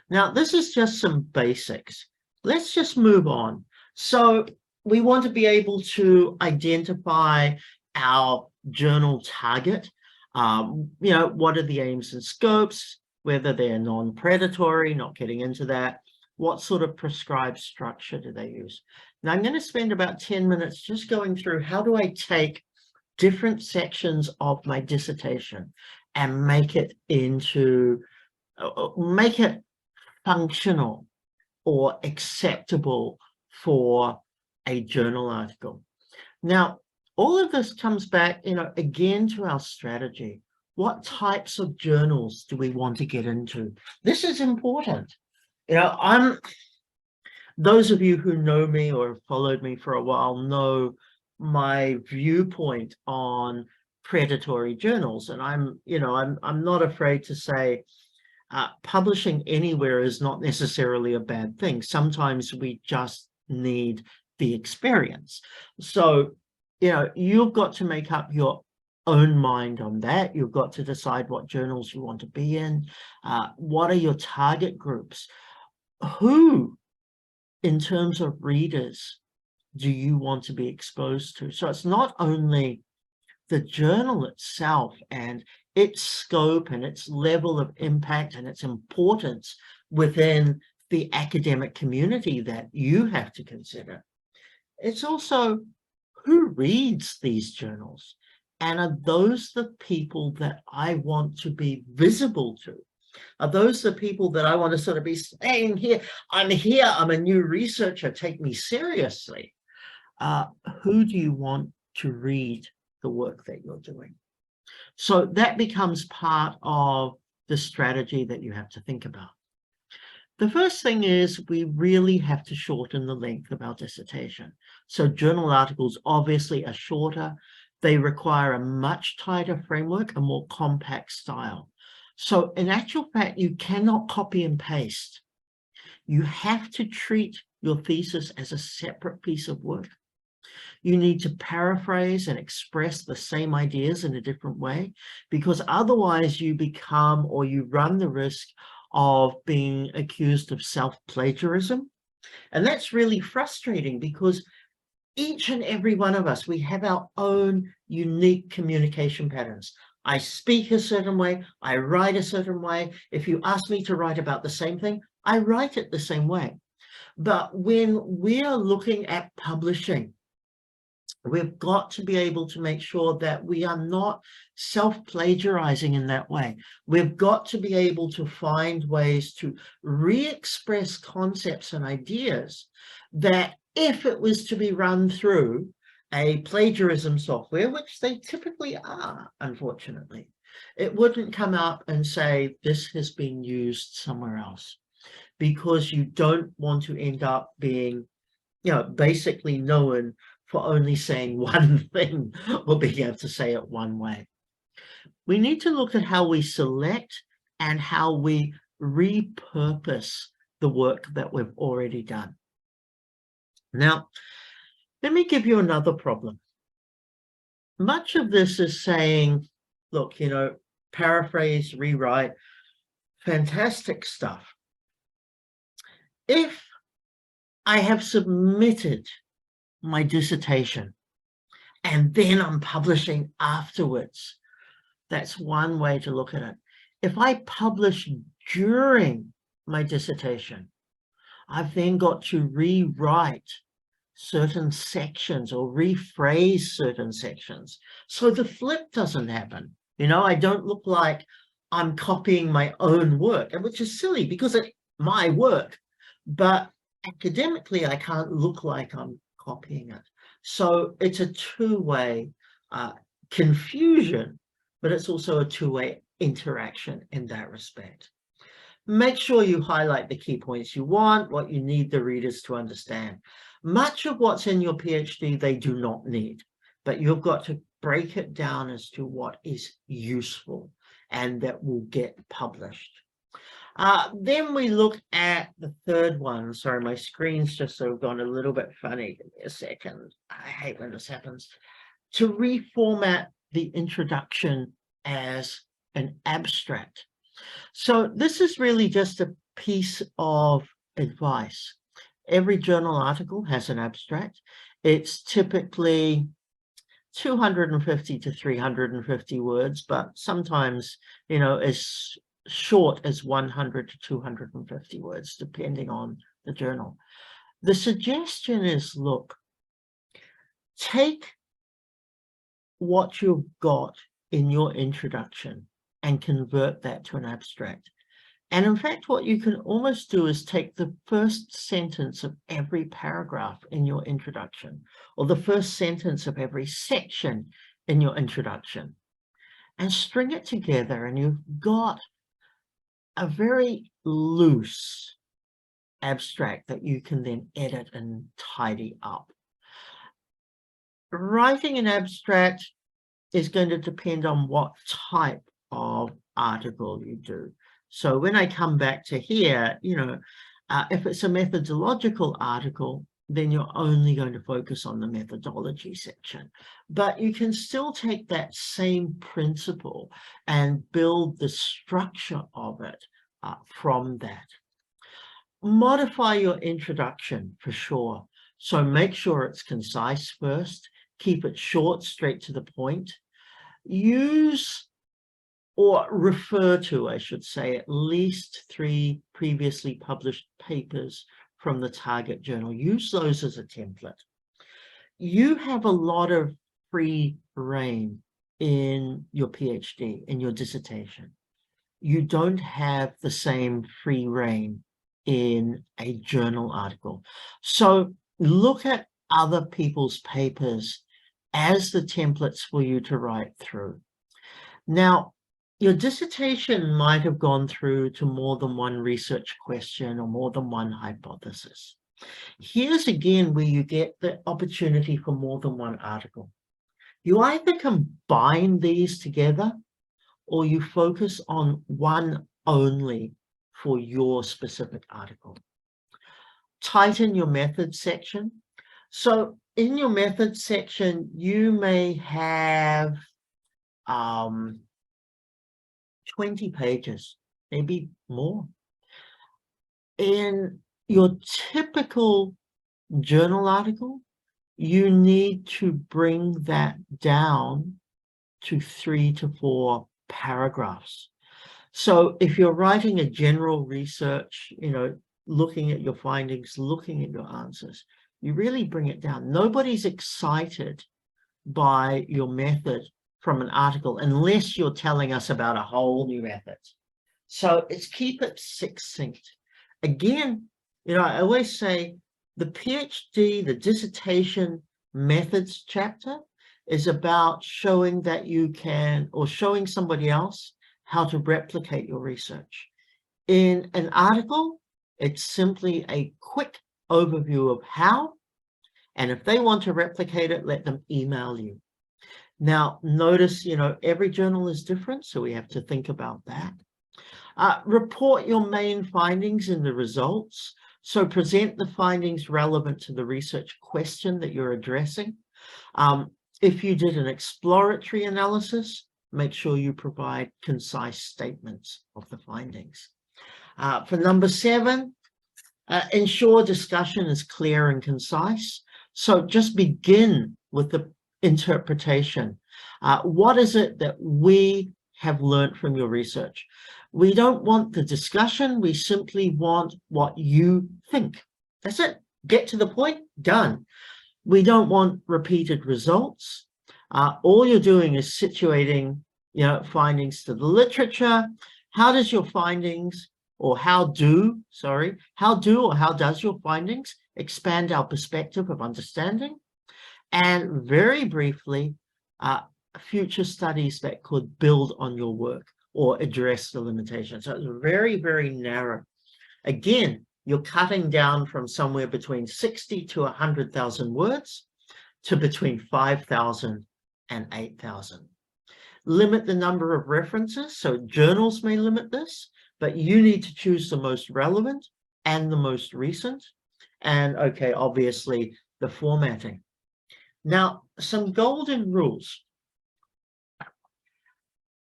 Now, this is just some basics. Let's just move on. So we want to be able to identify our journal target. What are the aims and scopes, whether they're non-predatory, not getting into that. What sort of prescribed structure do they use? Now, I'm going to spend about 10 minutes just going through how do I take different sections of my dissertation and make it functional or acceptable for a journal article. Now, all of this comes back, again, to our strategy. What types of journals do we want to get into? This is important. Those of you who know me or have followed me for a while know my viewpoint on predatory journals. And I'm not afraid to say publishing anywhere is not necessarily a bad thing. Sometimes we just need the experience. So, you've got to make up your own mind on that. You've got to decide what journals you want to be in. What are your target groups? Who, in terms of readers, do you want to be exposed to? So it's not only the journal itself and its scope and its level of impact and its importance within the academic community that you have to consider. It's also who reads these journals, and are those the people that I want to be visible to? Are those the people that I want to sort of be saying, I'm a new researcher, take me seriously? Who do you want to read the work that you're doing? So that becomes part of the strategy that you have to think about. The first thing is we really have to shorten the length of our dissertation. So journal articles obviously are shorter. They require a much tighter framework, a more compact style. So in actual fact, you cannot copy and paste. You have to treat your thesis as a separate piece of work. You need to paraphrase and express the same ideas in a different way, because otherwise you run the risk of being accused of self-plagiarism. And that's really frustrating, because each and every one of us, we have our own unique communication patterns. I speak a certain way, I write a certain way. If you ask me to write about the same thing, I write it the same way. But when we are looking at publishing, we've got to be able to make sure that we are not self-plagiarizing in that way. We've got to be able to find ways to re-express concepts and ideas that, if it was to be run through a plagiarism software, which they typically are, unfortunately, it wouldn't come up and say, this has been used somewhere else. because you don't want to end up being, basically known for only saying one thing or being able to say it one way. We need to look at how we select and how we repurpose the work that we've already done. Now, let me give you another problem. Much of this is saying, look, paraphrase, rewrite, fantastic stuff. If I have submitted my dissertation and then I'm publishing afterwards, that's one way to look at it. If I publish during my dissertation, I've then got to rewrite certain sections or rephrase certain sections. So the flip doesn't happen. I don't look like I'm copying my own work, which is silly because it's my work, but academically, I can't look like I'm copying it. So it's a two-way confusion, but it's also a two-way interaction in that respect. Make sure you highlight the key points you want, what you need the readers to understand. Much of what's in your PhD, they do not need, but you've got to break it down as to what is useful and that will get published. Then we look at the third one. Sorry, my screen's just sort of gone a little bit funny. Give me a second. I hate when this happens. To reformat the introduction as an abstract. So this is really just a piece of advice. Every journal article has an abstract. It's typically 250 to 350 words, but sometimes, as short as 100 to 250 words, depending on the journal. The suggestion is, look, take what you've got in your introduction and convert that to an abstract. And in fact, what you can almost do is take the first sentence of every paragraph in your introduction, or the first sentence of every section in your introduction, and string it together, and you've got a very loose abstract that you can then edit and tidy up. Writing an abstract is going to depend on what type of article you do. So when I come back to here, if it's a methodological article, then you're only going to focus on the methodology section. But you can still take that same principle and build the structure of it from that. Modify your introduction for sure. So make sure it's concise first, keep it short, straight to the point. Use or refer to, I should say, at least 3 previously published papers from the target journal. Use those as a template. You have a lot of free rein in your PhD, in your dissertation. You don't have the same free rein in a journal article. So look at other people's papers as the templates for you to write through. Now, your dissertation might have gone through to more than one research question or more than one hypothesis. Here's again where you get the opportunity for more than one article. You either combine these together or you focus on one only for your specific article. Tighten your method section. So in your method section, you may have 20 pages, maybe more. In your typical journal article, you need to bring that down to 3 to 4 paragraphs. So if you're writing a general research, looking at your findings, looking at your answers, you really bring it down. Nobody's excited by your method from an article unless you're telling us about a whole new method. So it's keep it succinct. Again, I always say the PhD, the dissertation methods chapter is about showing that you can, or showing somebody else how to replicate your research. In an article, It's simply a quick overview of how, and if they want to replicate it, let them email you. Now, notice, every journal is different, so we have to think about that. Report your main findings in the results. So present the findings relevant to the research question that you're addressing. If you did an exploratory analysis, make sure you provide concise statements of the findings. For number 7, ensure discussion is clear and concise. So just begin with the interpretation. What is it that we have learned from your research? We don't want the discussion. We simply want what you think. That's it. Get to the point. Done. We don't want repeated results. All you're doing is situating, findings to the literature. How does your findings, or how does your findings expand our perspective of understanding? And very briefly, future studies that could build on your work or address the limitations. So it's very, very narrow. Again, you're cutting down from somewhere between 60 to 100,000 words to between 5,000 and 8,000. Limit the number of references. So journals may limit this, but you need to choose the most relevant and the most recent. And okay, obviously the formatting. Now, some golden rules.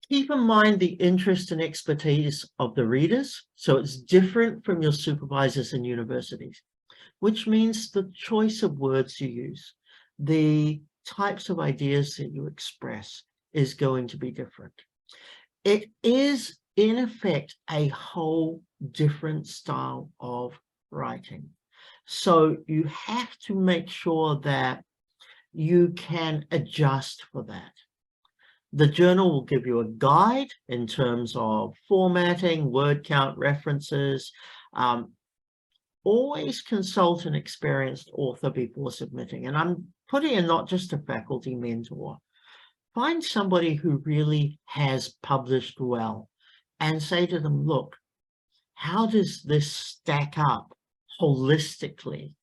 Keep in mind the interest and expertise of the readers. So it's different from your supervisors in universities, which means the choice of words you use, the types of ideas that you express is going to be different. It is, in effect, a whole different style of writing. So you have to make sure that you can adjust for that. The journal will give you a guide in terms of formatting, word count, references. Always consult an experienced author before submitting. And I'm putting in not just a faculty mentor. Find somebody who really has published well and say to them, look, how does this stack up holistically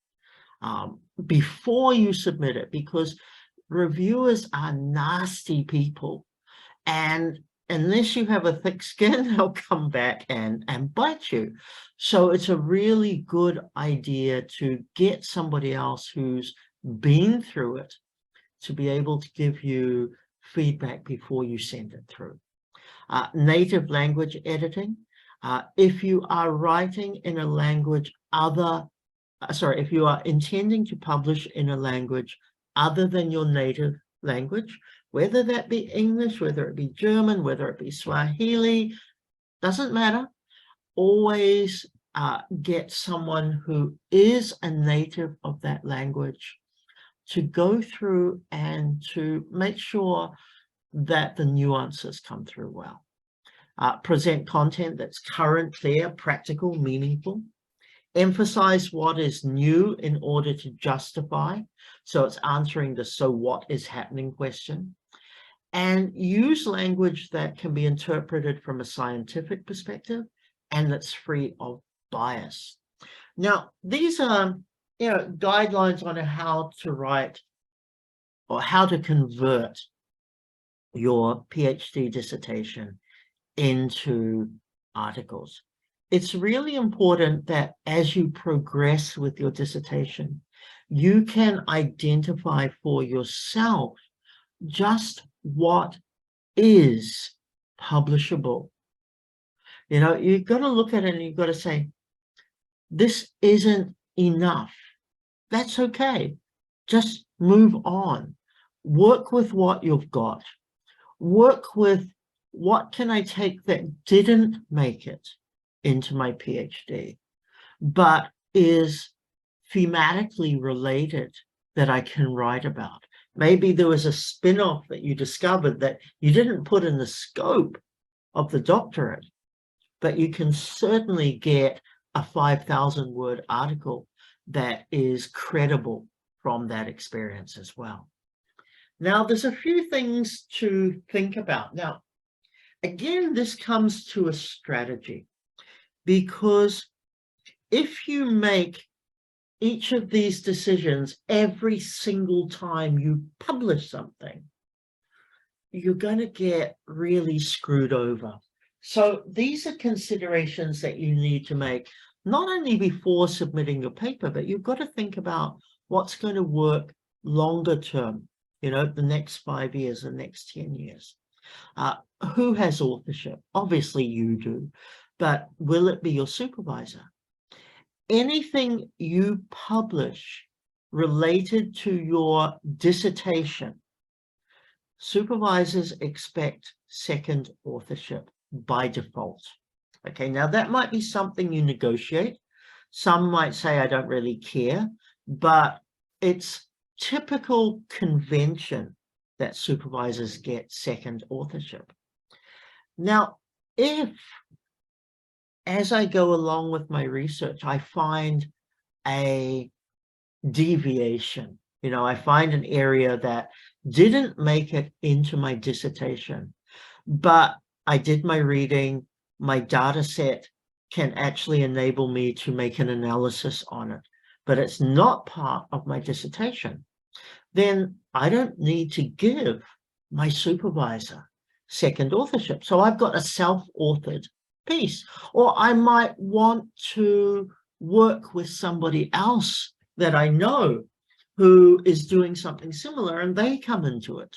before you submit it? Because reviewers are nasty people, and unless you have a thick skin, they'll come back and bite you. So it's a really good idea to get somebody else who's been through it to be able to give you feedback before you send it through. Native language editing. If you are writing in a language if you are intending to publish in a language other than your native language, whether that be English, whether it be German, whether it be Swahili, doesn't matter. Always get someone who is a native of that language to go through and to make sure that the nuances come through well. Present content that's current, clear, practical, meaningful. Emphasize what is new in order to justify. So it's answering the so what is happening question. And use language that can be interpreted from a scientific perspective and that's free of bias. Now, these are guidelines on how to write or how to convert your PhD dissertation into articles. It's really important that as you progress with your dissertation, you can identify for yourself just what is publishable. You've got to look at it and you've got to say, this isn't enough. That's okay. Just move on. Work with what you've got. Work with what can I take that didn't make it into my PhD, but is thematically related that I can write about. Maybe there was a spin-off that you discovered that you didn't put in the scope of the doctorate, but you can certainly get a 5,000 word article that is credible from that experience as well. Now, there's a few things to think about. Now, again, this comes to a strategy, because if you make each of these decisions every single time you publish something, you're going to get really screwed over. So these are considerations that you need to make, not only before submitting your paper, but you've got to think about what's going to work longer term, you know, the next 5 years, the next 10 years. Who has authorship? Obviously you do, but will it be your supervisor? Anything you publish related to your dissertation, supervisors expect second authorship by default. Okay, now that might be something you negotiate. Some might say, I don't really care, but it's typical convention that supervisors get second authorship. Now, if, as I go along with my research, I find a deviation, you know, I find an area that didn't make it into my dissertation, but I did my reading, my data set can actually enable me to make an analysis on it, but it's not part of my dissertation, then I don't need to give my supervisor second authorship. So I've got a self-authored piece, or I might want to work with somebody else that I know who is doing something similar and they come into it.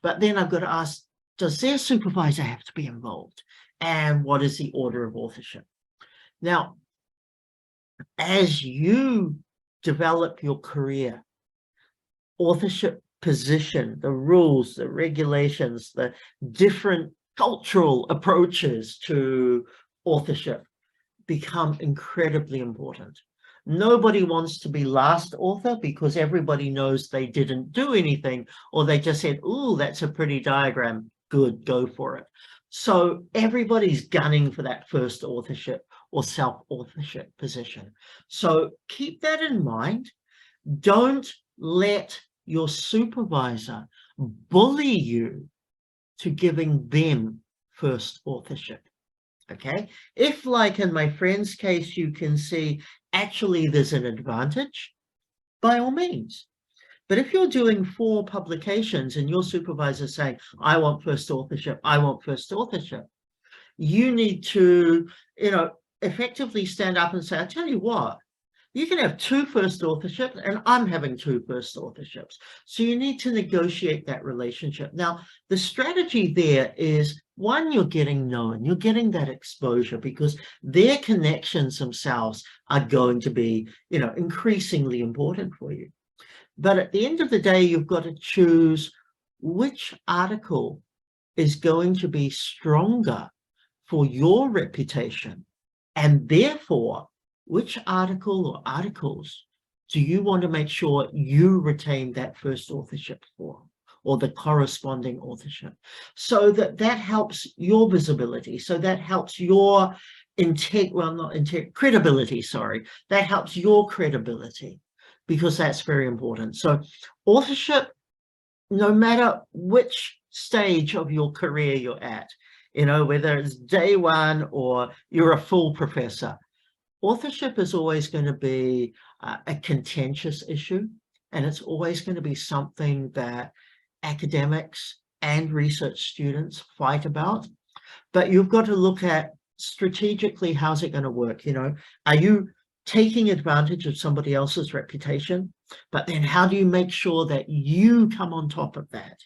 But then I've got to ask, does their supervisor have to be involved? And what is the order of authorship? Now, as you develop your career, authorship position, the rules, the regulations, the different cultural approaches to authorship become incredibly important. Nobody wants to be last author because everybody knows they didn't do anything, or they just said, "Ooh, that's a pretty diagram. Good, go for it." So everybody's gunning for that first authorship or self-authorship position. So keep that in mind. Don't let your supervisor bully you to giving them first authorship. Okay, if like in my friend's case, you can see actually there's an advantage, by all means. But if you're doing 4 publications and your supervisor is saying, I want first authorship, I want first authorship, you need to, you know, effectively stand up and say, I tell you what, you can have 2 first authorships and I'm having 2 first authorships. So you need to negotiate that relationship. Now, the strategy there is, one, you're getting known, you're getting that exposure because their connections themselves are going to be, you know, increasingly important for you. But at the end of the day, you've got to choose which article is going to be stronger for your reputation, and therefore which article or articles do you want to make sure you retain that first authorship for, or the corresponding authorship, so that that helps your visibility, so that helps your credibility, sorry, that helps your credibility, because that's very important. So authorship, no matter which stage of your career you're at, you know, whether it's day one or you're a full professor, authorship is always going to be a contentious issue, and it's always going to be something that academics and research students fight about. But you've got to look at strategically, how's it going to work? You know, are you taking advantage of somebody else's reputation? But then how do you make sure that you come on top of that?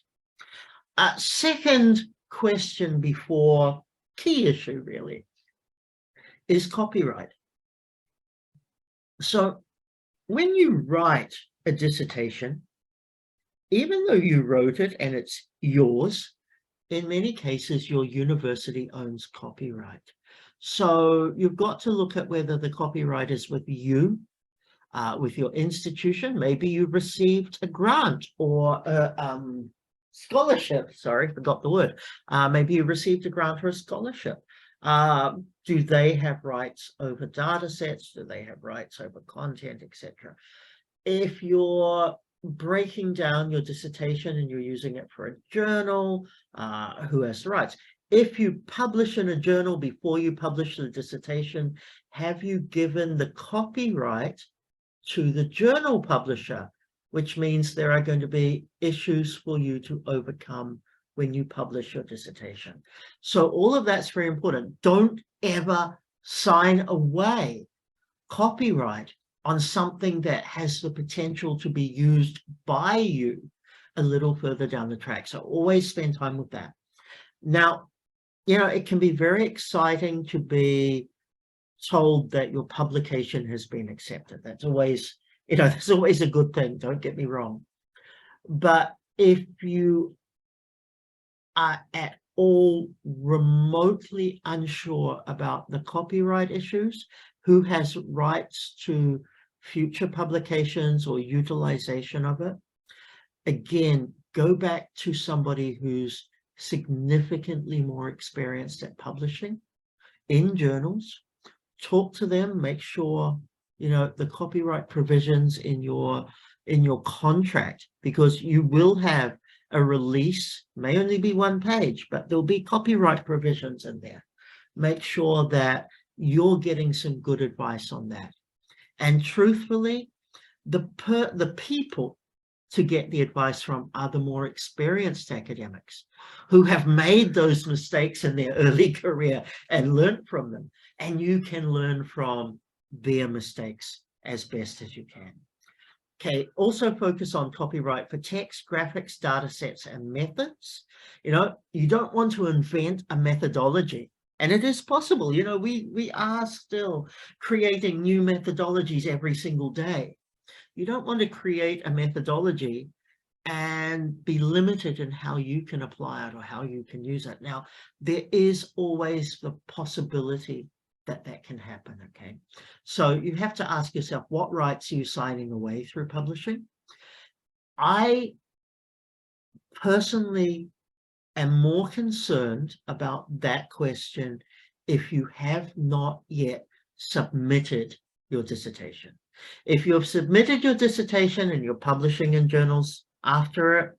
Second question before key issue really is copyright. So when you write a dissertation, even though you wrote it and it's yours, in many cases, your university owns copyright. So you've got to look at whether the copyright is with you, with your institution. Maybe you received a grant or a scholarship. Sorry, forgot the word. Maybe you received a grant or a scholarship. Do they have rights over data sets? Do they have rights over content, etc.? If you're breaking down your dissertation and you're using it for a journal, who has the rights? if you publish in a journal before you publish the dissertation, have you given the copyright to the journal publisher, which means there are going to be issues for you to overcome when you publish your dissertation. So all of that's very important. Don't ever sign away copyright on something that has the potential to be used by you a little further down the track. So always spend time with that. Now, you know, it can be very exciting to be told that your publication has been accepted. That's always, you know, that's always a good thing, don't get me wrong. But if you are at all remotely unsure about the copyright issues, who has rights to future publications or utilization of it, again, go back to somebody who's significantly more experienced at publishing in journals. Talk to them, make sure, you know, the copyright provisions in your contract, because you will have a release, may only be one page, but there'll be copyright provisions in there. Make sure that you're getting some good advice on that. And truthfully, the people to get the advice from are the more experienced academics who have made those mistakes in their early career and learned from them. And you can learn from their mistakes as best as you can. Okay, also focus on copyright for text, graphics, data sets, and methods. You know, you don't want to invent a methodology. And it is possible, you know, we are still creating new methodologies every single day. You don't want to create a methodology and be limited in how you can apply it or how you can use it. Now, there is always the possibility that that can happen, okay? So you have to ask yourself, what rights are you signing away through publishing? I personally am more concerned about that question if you have not yet submitted your dissertation. If you've submitted your dissertation and you're publishing in journals after it,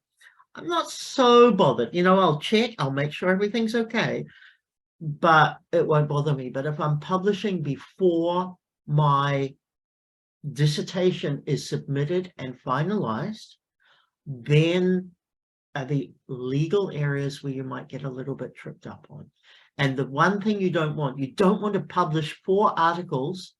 I'm not so bothered. You know, I'll check, I'll make sure everything's okay, but it won't bother me. But if I'm publishing before my dissertation is submitted and finalized, then are the legal areas where you might get a little bit tripped up on. And the one thing you don't want to publish 4 articles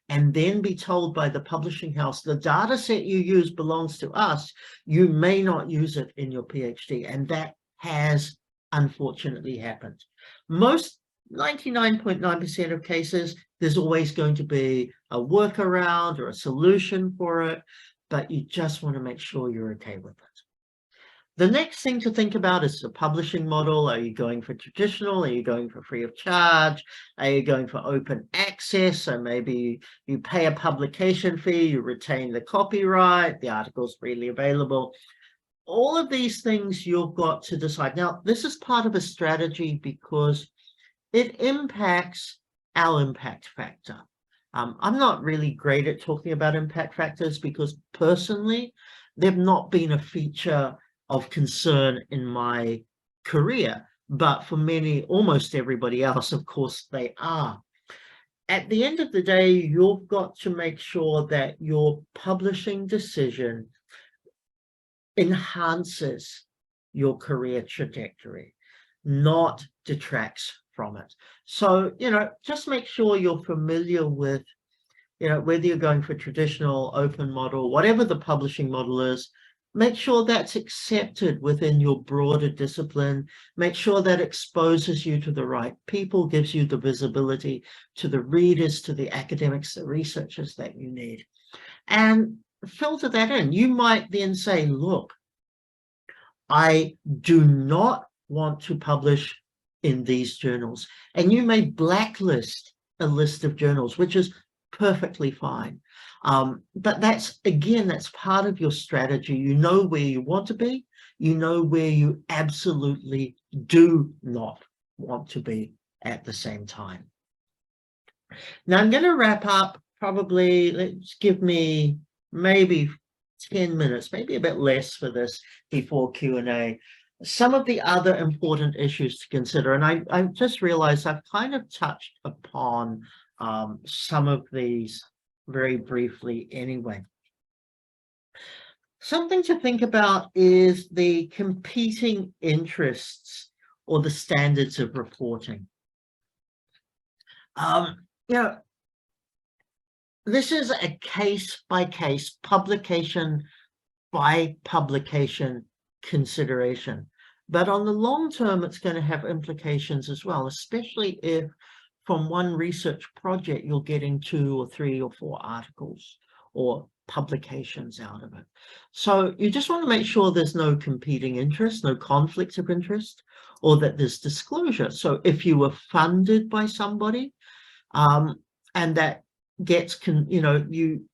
and then be told by the publishing house, the data set you use belongs to us. You may not use it in your PhD. And that has unfortunately happened. Most 99.9% of cases, there's always going to be a workaround or a solution for it, but you just want to make sure you're okay with it. The next thing to think about is the publishing model. Are you going for traditional? Are you going for free of charge? Are you going for open access? So maybe you pay a publication fee, you retain the copyright, the article's freely available. All of these things you've got to decide. Now, this is part of a strategy because it impacts our impact factor. I'm not really great at talking about impact factors because personally, they've not been a feature of concern in my career, but for many, almost everybody else, of course, they are. At the end of the day, you've got to make sure that your publishing decision enhances your career trajectory, not detracts from it. So, you know, just make sure you're familiar with, you know, whether you're going for traditional, open model, whatever the publishing model is, make sure that's accepted within your broader discipline. Make sure that exposes you to the right people, gives you the visibility to the readers, to the academics, the researchers that you need. And filter that in. You might then say, look, I do not want to publish in these journals. And you may blacklist a list of journals, which is perfectly fine. But that's, again, that's part of your strategy. You know where you want to be. You know where you absolutely do not want to be at the same time. Now, I'm going to wrap up probably, let's give me maybe 10 minutes, maybe a bit less for this before Q&A. Some of the other important issues to consider, and I just realized I've kind of touched upon some of these very briefly anyway. Something to think about is the competing interests or the standards of reporting. You know, this is a case-by-case, publication-by-publication consideration. But on the long term, it's going to have implications as well, especially if from one research project, you're getting 2 or 3 or 4 articles or publications out of it. So you just want to make sure there's no competing interest, no conflicts of interest, or that there's disclosure. So if you were funded by somebody, and that gets, you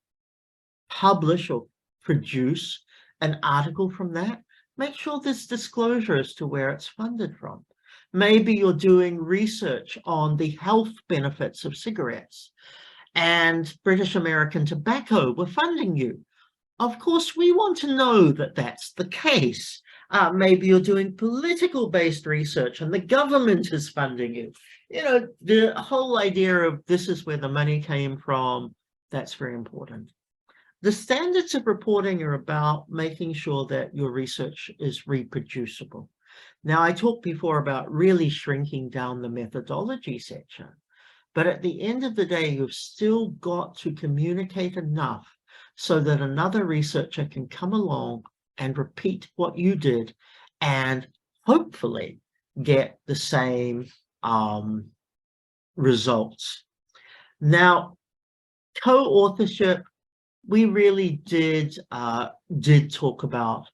publish or produce an article from that, make sure there's disclosure as to where it's funded from. Maybe you're doing research on the health benefits of cigarettes and British American Tobacco were funding you. Of course, we want to know that that's the case. Maybe you're doing political-based research and the government is funding you. You know, the whole idea of this is where the money came from, that's very important. The standards of reporting are about making sure that your research is reproducible. Now, I talked before about really shrinking down the methodology section, but at the end of the day, you've still got to communicate enough so that another researcher can come along and repeat what you did and hopefully get the same results. Now, co-authorship, we really did talk about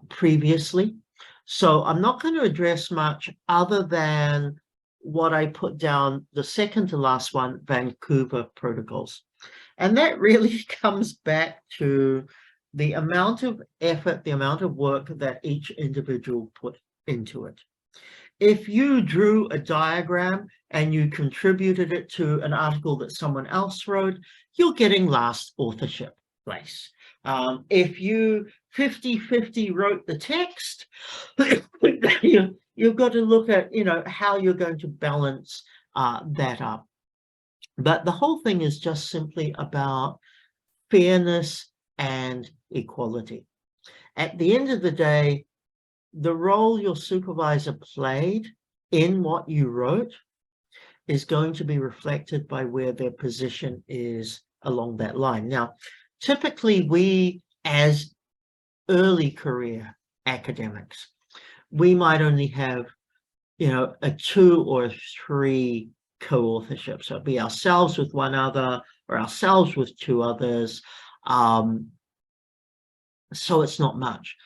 previously. So I'm not going to address much other than what I put down, the second to last one, Vancouver Protocols. And that really comes back to the amount of effort, the amount of work that each individual put into it. If you drew a diagram and you contributed it to an article that someone else wrote, you're getting last authorship place. If you 50-50 wrote the text, you've got to look at, how you're going to balance that up. But the whole thing is just simply about fairness and equality. At the end of the day, the role your supervisor played in what you wrote is going to be reflected by where their position is along that line. Now, typically we, as early career academics, we might only have, a 2 or 3 co-authorship. So it'd be ourselves with one other or ourselves with 2 others. So it's not much.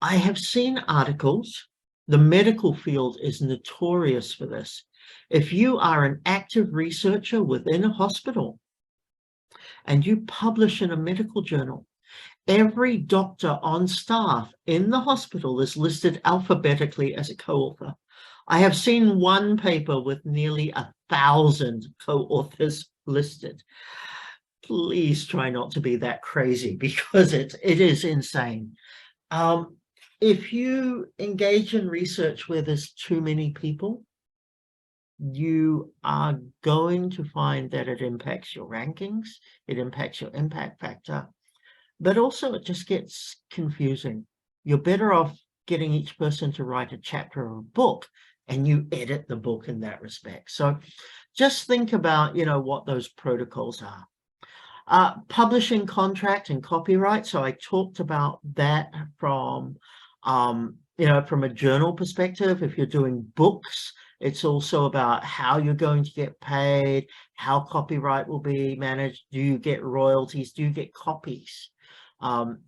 I have seen articles, the medical field is notorious for this. If you are an active researcher within a hospital and you publish in a medical journal, every doctor on staff in the hospital is listed alphabetically as a co-author. I have seen one paper with nearly 1,000 co-authors listed. Please try not to be that crazy because it is insane. If you engage in research where there's too many people, you are going to find that it impacts your rankings, it impacts your impact factor, but also it just gets confusing. You're better off getting each person to write a chapter of a book and you edit the book in that respect. So just think about, what those protocols are. Publishing contract and copyright. So I talked about that from, from a journal perspective. If you're doing books, it's also about how you're going to get paid, how copyright will be managed. Do you get royalties? Do you get copies?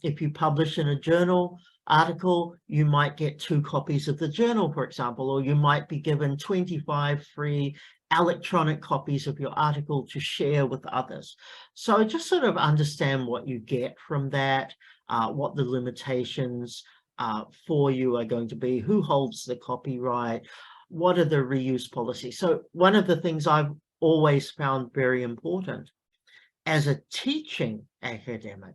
If you publish in a journal article, you might get 2 copies of the journal, for example, or you might be given 25 free electronic copies of your article to share with others. So just sort of understand what you get from that, what the limitations for you are going to be, who holds the copyright, what are the reuse policies. So one of the things I've always found very important as a teaching academic,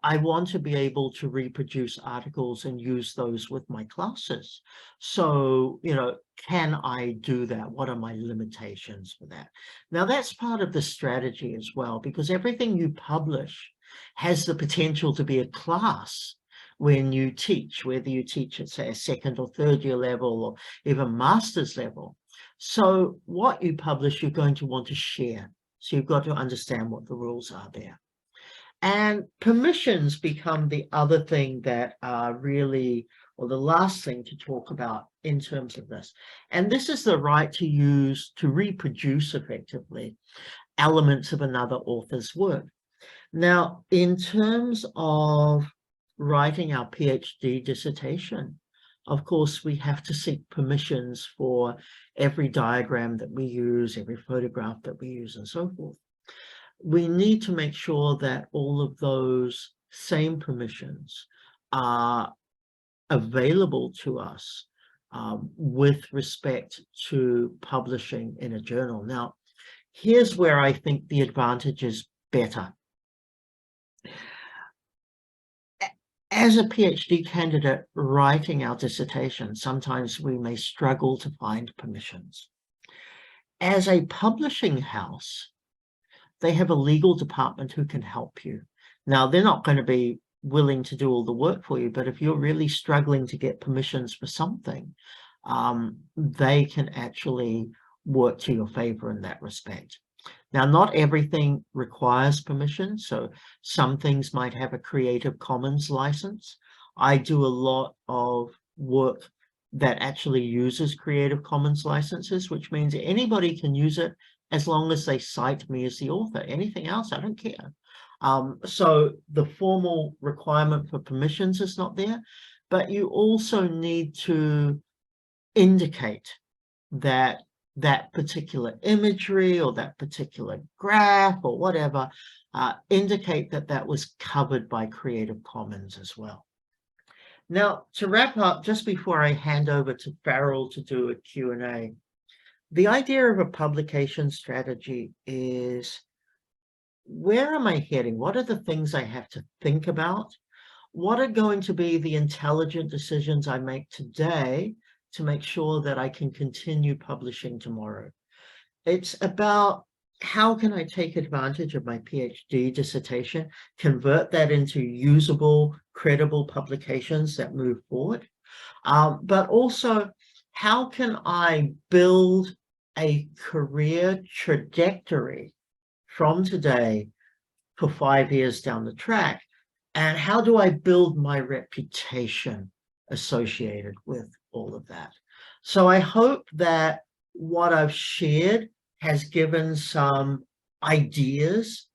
I want to be able to reproduce articles and use those with my classes. So, can I do that? What are my limitations for that? Now, that's part of the strategy as well, because everything you publish has the potential to be a class when you teach, whether you teach at, say, a second or third year level or even master's level. So what you publish, you're going to want to share. So you've got to understand what the rules are there. And permissions become the other thing that are really, or the last thing to talk about in terms of this. And this is the right to use, to reproduce effectively elements of another author's work. Now, in terms of writing our PhD dissertation, of course, we have to seek permissions for every diagram that we use, every photograph that we use, and so forth. We need to make sure that all of those same permissions are available to us with respect to publishing in a journal. Now, here's where I think the advantage is better. As a PhD candidate writing our dissertation, sometimes we may struggle to find permissions. As a publishing house, they have a legal department who can help you. Now, they're not going to be willing to do all the work for you, but if you're really struggling to get permissions for something, they can actually work to your favor in that respect. Now, not everything requires permission, so some things might have a Creative Commons license. I do a lot of work that actually uses Creative Commons licenses, which means anybody can use it as long as they cite me as the author. Anything else, I don't care. So the formal requirement for permissions is not there, but you also need to indicate that that particular imagery or that particular graph or whatever, indicate that that was covered by Creative Commons as well. Now, to wrap up, just before I hand over to Farrell to do a Q&A, the idea of a publication strategy is, where am I heading? What are the things I have to think about? What are going to be the intelligent decisions I make today to make sure that I can continue publishing tomorrow? It's about, how can I take advantage of my PhD dissertation, convert that into usable, credible publications that move forward? But also, how can I build a career trajectory from today for 5 years down the track? And how do I build my reputation associated with all of that? So I hope that what I've shared has given some ideas